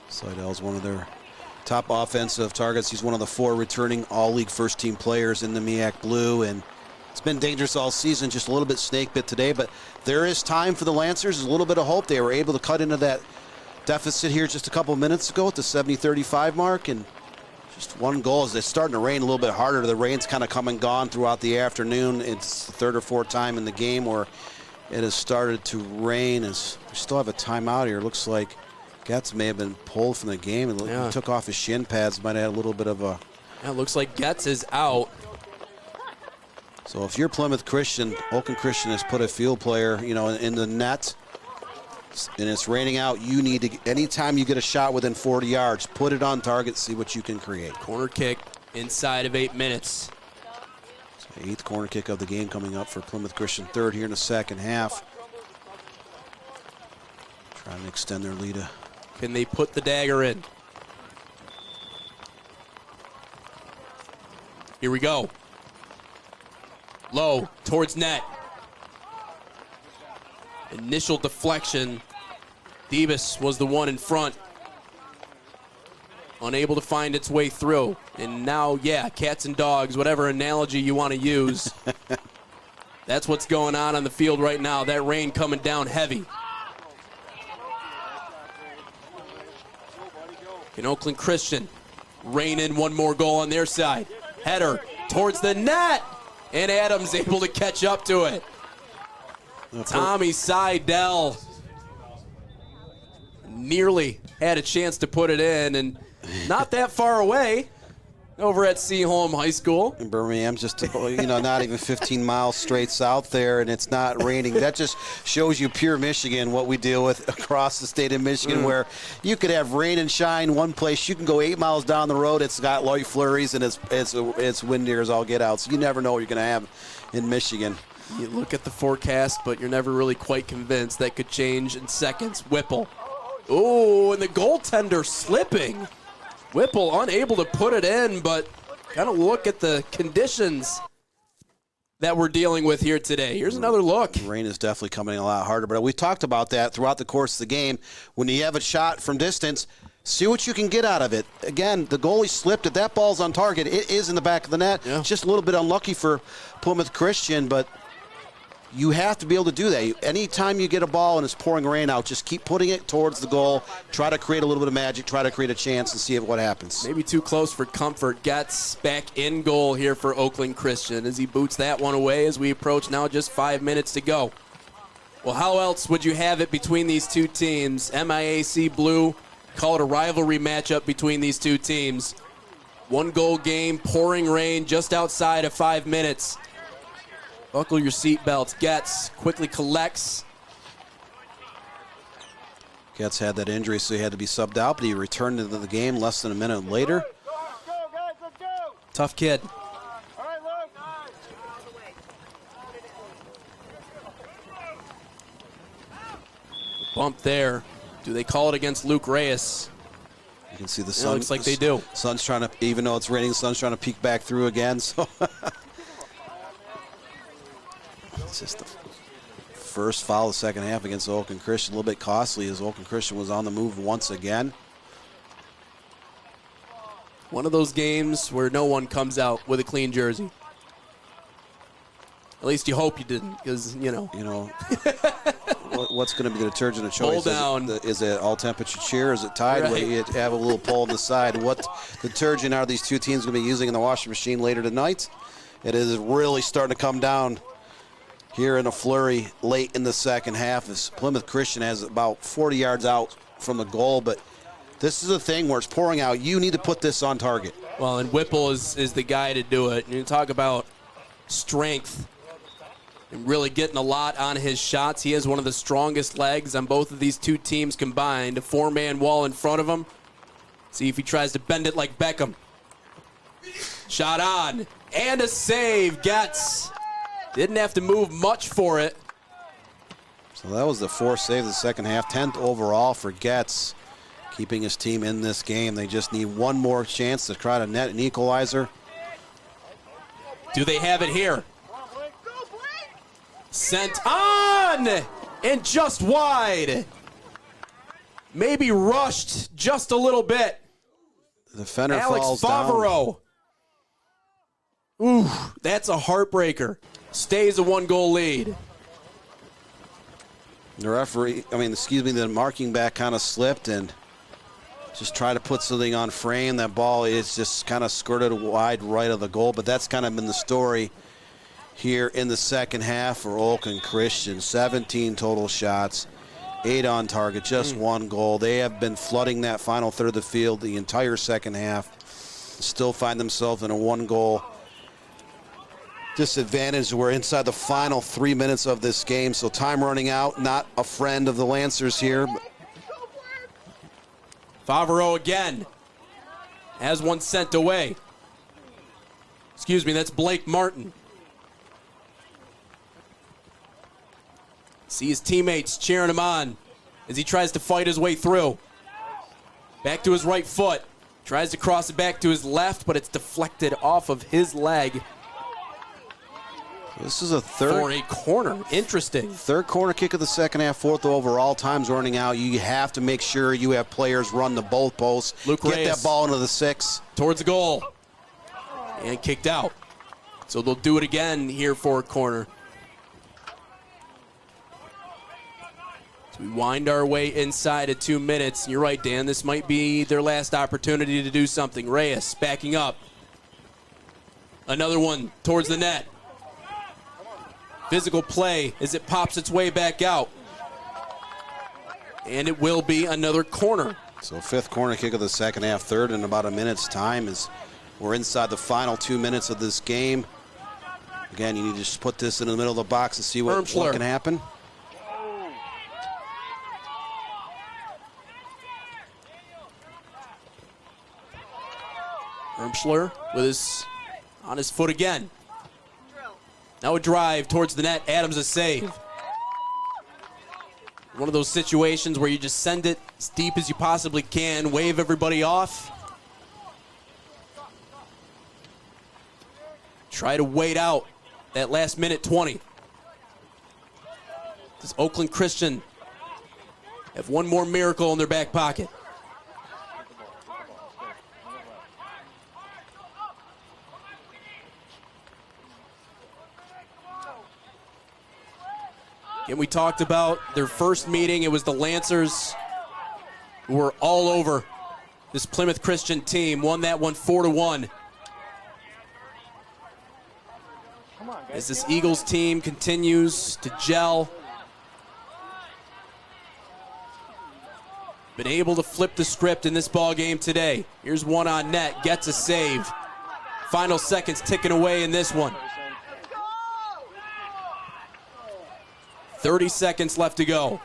Seidel's one of their top offensive targets. He's one of the 4 returning all-league first-team players in the MEAC Blue, and it's been dangerous all season, just a little bit snake bit today, but there is time for the Lancers. There's a little bit of hope. They were able to cut into that deficit here just a couple minutes ago at the 70-35 mark, and just one goal as it's starting to rain a little bit harder. The rain's kind of come and gone throughout the afternoon. It's the 3rd or 4th time in the game where it has started to rain. As we still have a timeout here. Looks like Getz may have been pulled from the game and he took off his shin pads. Might have had a little bit of a... Yeah, it looks like Getz is out. So if you're Plymouth Christian, Oakland Christian has put a field player, you know, in the net, and it's raining out, you need to, anytime you get a shot within 40 yards, put it on target, see what you can create. Corner kick inside of 8 minutes. So 8th corner kick of the game coming up for Plymouth Christian, 3rd here in the second half. Trying to extend their lead. Can they put the dagger in? Here we go. Low, towards net. Initial deflection. Debus was the one in front. Unable to find its way through. And now, yeah, cats and dogs, whatever analogy you want to use. That's what's going on the field right now. That rain coming down heavy. Can Oakland Christian rein in one more goal on their side? Header towards the net. And Adams able to catch up to it. Tommy Seidel nearly had a chance to put it in, and not that far away over at Seaholm High School. In Birmingham, just, you know, not even 15 miles straight south there, and it's not raining. That just shows you pure Michigan, what we deal with across the state of Michigan, where you could have rain and shine one place. You can go 8 miles down the road. It's got light flurries, and it's windy as all get out. So you never know what you're going to have in Michigan. You look at the forecast, but you're never really quite convinced. That could change in seconds. Whipple. Oh, and the goaltender slipping. Whipple unable to put it in, but kind of look at the conditions that we're dealing with here today. Here's another look. The rain is definitely coming a lot harder, but we talked about that throughout the course of the game. When you have a shot from distance, see what you can get out of it. Again, the goalie slipped it. That ball's on target. It is in the back of the net. Yeah. It's just a little bit unlucky for Plymouth Christian, but you have to be able to do that. Anytime you get a ball and it's pouring rain out, just keep putting it towards the goal. Try to create a little bit of magic. Try to create a chance and see what happens. Maybe too close for comfort. Getz back in goal here for Oakland Christian as he boots that one away as we approach now just 5 minutes to go. Well, how else would you have it between these two teams? MIAC Blue, call it a rivalry matchup between these two teams. 1 goal game, pouring rain just outside of 5 minutes. Buckle your seatbelts. Getz quickly collects. Getz had that injury, so he had to be subbed out, but he returned into the game less than a minute later. Tough kid. Bump there. Do they call it against Luke Reyes? You can see the sun. It looks like they do. Sun's trying to, even though it's raining, the sun's trying to peek back through again. So it's just the first foul of the second half against Oakland Christian. A little bit costly as Oakland Christian was on the move once again. One of those games where no one comes out with a clean jersey. At least you hope you didn't, because, you know. What's going to be the detergent of choice? Pull down. Is it all temperature cheer? Is it Tide? Right. Where you have a little pull on the side. What detergent are these two teams going to be using in the washing machine later tonight? It is really starting to come down here in a flurry late in the second half as Plymouth Christian has about 40 yards out from the goal, but this is a thing where it's pouring out. You need to put this on target. Well, and Whipple is the guy to do it. And you talk about strength and really getting a lot on his shots. He has one of the strongest legs on both of these two teams combined. A 4-man wall in front of him. See if he tries to bend it like Beckham. Shot on. And a save. Getz. Didn't have to move much for it. So that was the 4th save of the second half. 10th overall for Getz, keeping his team in this game. They just need one more chance to try to net an equalizer. Do they have it here? Sent on and just wide. Maybe rushed just a little bit. The defender Alex falls Favreau. Ooh, that's a heartbreaker. Stays a 1-goal lead. The referee, the marking back kind of slipped and just tried to put something on frame. That ball is just kind of skirted wide right of the goal, but that's kind of been the story here in the second half for Oakland Christian. 17 total shots, 8 on target, just 1 goal. They have been flooding that final third of the field the entire second half. Still find themselves in a 1-goal disadvantage. We're inside the final 3 minutes of this game, so time running out, not a friend of the Lancers here. Favreau again has one sent away. Excuse me, that's Blake Martin. See his teammates cheering him on as he tries to fight his way through. Back to his right foot. Tries to cross it back to his left, but it's deflected off of his leg. This is a for a corner. Interesting. Third corner kick of the second half, fourth overall. Time's running out. You have to make sure you have players run the both posts. Luke Get Reyes that ball into the 6. towards the goal. And kicked out. So they'll do it again here for a corner. So we wind our way inside at 2 minutes. You're right, Dan. This might be their last opportunity to do something. Reyes backing up. Another one towards the net. Physical play as it pops its way back out. And it will be another corner. So 5th corner kick of the second half, third in about a minute's time as we're inside the final 2 minutes of this game. Again, you need to just put this in the middle of the box and see what can happen. Ermschler with on his foot again. Now a drive towards the net. Adams a save. One of those situations where you just send it as deep as you possibly can, wave everybody off. Try to wait out that last minute 20. Does Oakland Christian have one more miracle in their back pocket? And we talked about their first meeting. It was the Lancers who were all over this Plymouth Christian team. Won that one 4-1. As this Eagles team continues to gel. Been able to flip the script in this ball game today. Here's one on net, gets a save. Final seconds ticking away in this one. 30 seconds left to go.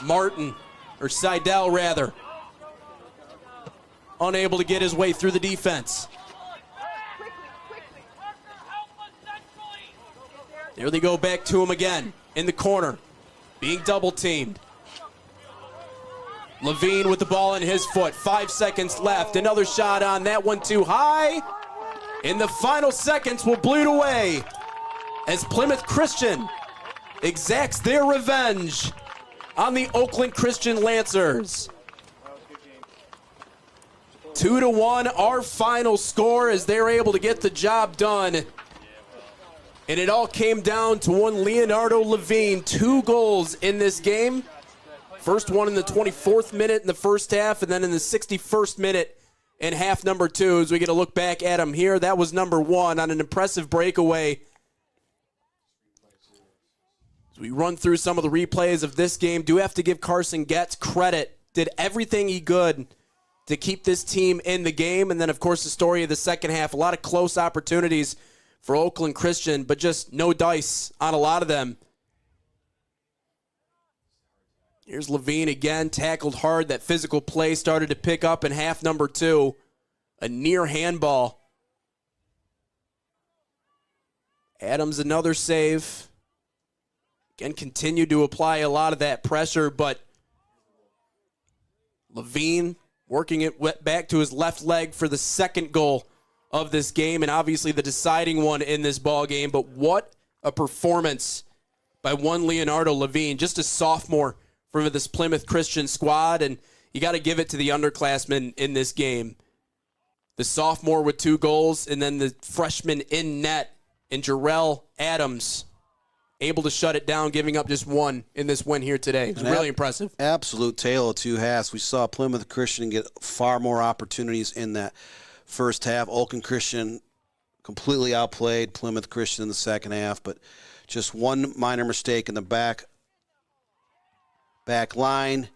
Martin, or Seidel rather, unable to get his way through the defense. There they go back to him again in the corner, being double teamed. Levine with the ball in his foot, 5 seconds left. Another shot on that one too high. In the final seconds will bleed away as Plymouth Christian exacts their revenge on the Oakland Christian Lancers. 2-1 our final score as they're able to get the job done. And it all came down to one Leonardo Levine, 2 goals in this game. First one in the 24th minute in the first half, and then in the 61st minute in half number 2, as we get a look back at him here. That was number 1 on an impressive breakaway. As we run through some of the replays of this game, do have to give Carson Getz credit. Did everything he could to keep this team in the game. And then, of course, the story of the second half. A lot of close opportunities for Oakland Christian, but just no dice on a lot of them. Here's Levine again, tackled hard. That physical play started to pick up in half number 2. A near handball. Adams another save. Again, continued to apply a lot of that pressure, but Levine working it back to his left leg for the second goal of this game, and obviously the deciding one in this ball game. But what a performance by one Leonardo Levine, just a sophomore for this Plymouth Christian squad, and you got to give it to the underclassmen in this game. The sophomore with 2 goals, and then the freshman in net, and Jarrell Adams able to shut it down, giving up just 1 in this win here today. It was really impressive. Absolute tale of 2 halves. We saw Plymouth Christian get far more opportunities in that first half. Oakland Christian completely outplayed Plymouth Christian in the second half, but just 1 minor mistake in the back line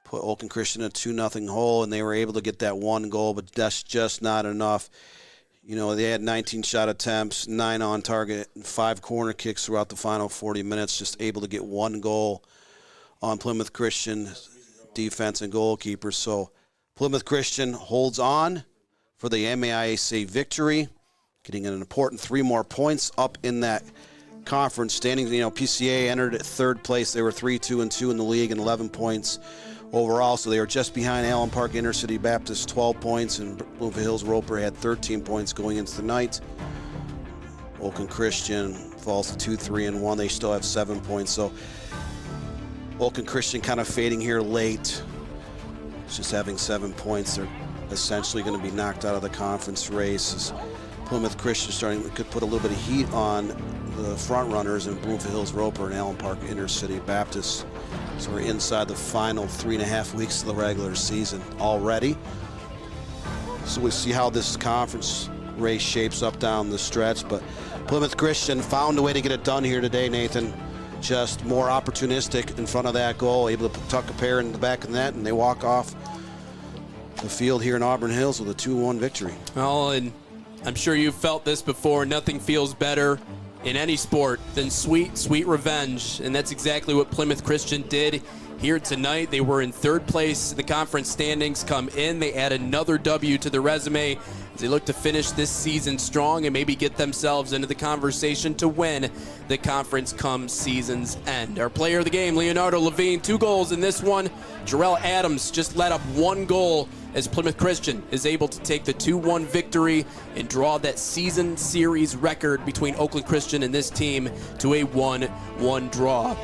put Oakland Christian in a 2-0 hole, and they were able to get that 1 goal, but that's just not enough. You know, they had 19 shot attempts, 9 on target, and 5 corner kicks throughout the final 40 minutes, just able to get 1 goal on Plymouth Christian defense and goalkeepers. So Plymouth Christian holds on for the MHSAA victory, getting an important 3 more points up in that conference standings. You know, PCA entered at 3rd place. They were 3-2-2 in the league and 11 points overall, so they were just behind Allen Park Intercity Baptist, 12 points, and Bloomfield Hills Roper had 13 points going into the night. Oakland Christian falls to 2-3-1. They still have 7 points, so Oakland Christian kind of fading here late. Just having 7 points, they're essentially going to be knocked out of the conference race. As Plymouth Christian could put a little bit of heat on the front runners in Bloomfield Hills Roper and Allen Park Intercity Baptist. So we're inside the final 3.5 weeks of the regular season already. So we'll see how this conference race shapes up down the stretch. But Plymouth Christian found a way to get it done here today, Nathan. Just more opportunistic in front of that goal, able to tuck a pair in the back of the net, and they walk off the field here in Auburn Hills with a 2-1 victory. Well, and I'm sure you've felt this before. Nothing feels better in any sport than sweet, sweet revenge, and that's exactly what Plymouth Christian did here tonight. They were in 3rd place in the conference standings. Come in, they add another W to their resume as they look to finish this season strong and maybe get themselves into the conversation to win the conference come season's end. Our player of the game, Leonardo Levine, 2 goals in this one. Jarrell Adams just let up 1 goal as Plymouth Christian is able to take the 2-1 victory and draw that season series record between Oakland Christian and this team to a 1-1 draw.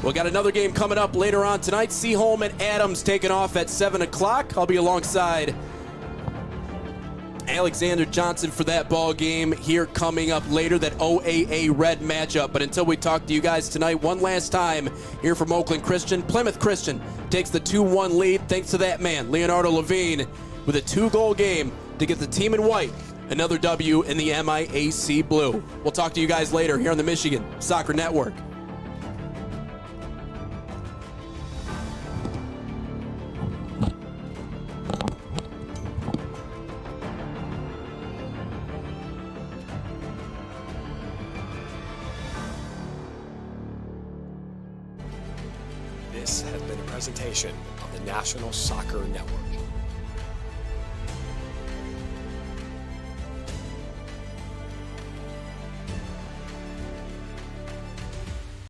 We'll got another game coming up later on tonight. Seaholm and Adams taking off at 7 o'clock. I'll be alongside Alexander Johnson for that ball game here coming up later, that OAA Red matchup. But until we talk to you guys tonight one last time here from Oakland Christian, Plymouth Christian takes the 2-1 lead thanks to that man, Leonardo Levine, with a 2-goal game to get the team in white another W in the MIAC blue. We'll talk to you guys later here on the Michigan Soccer Network. This has been a presentation of the National Soccer Network.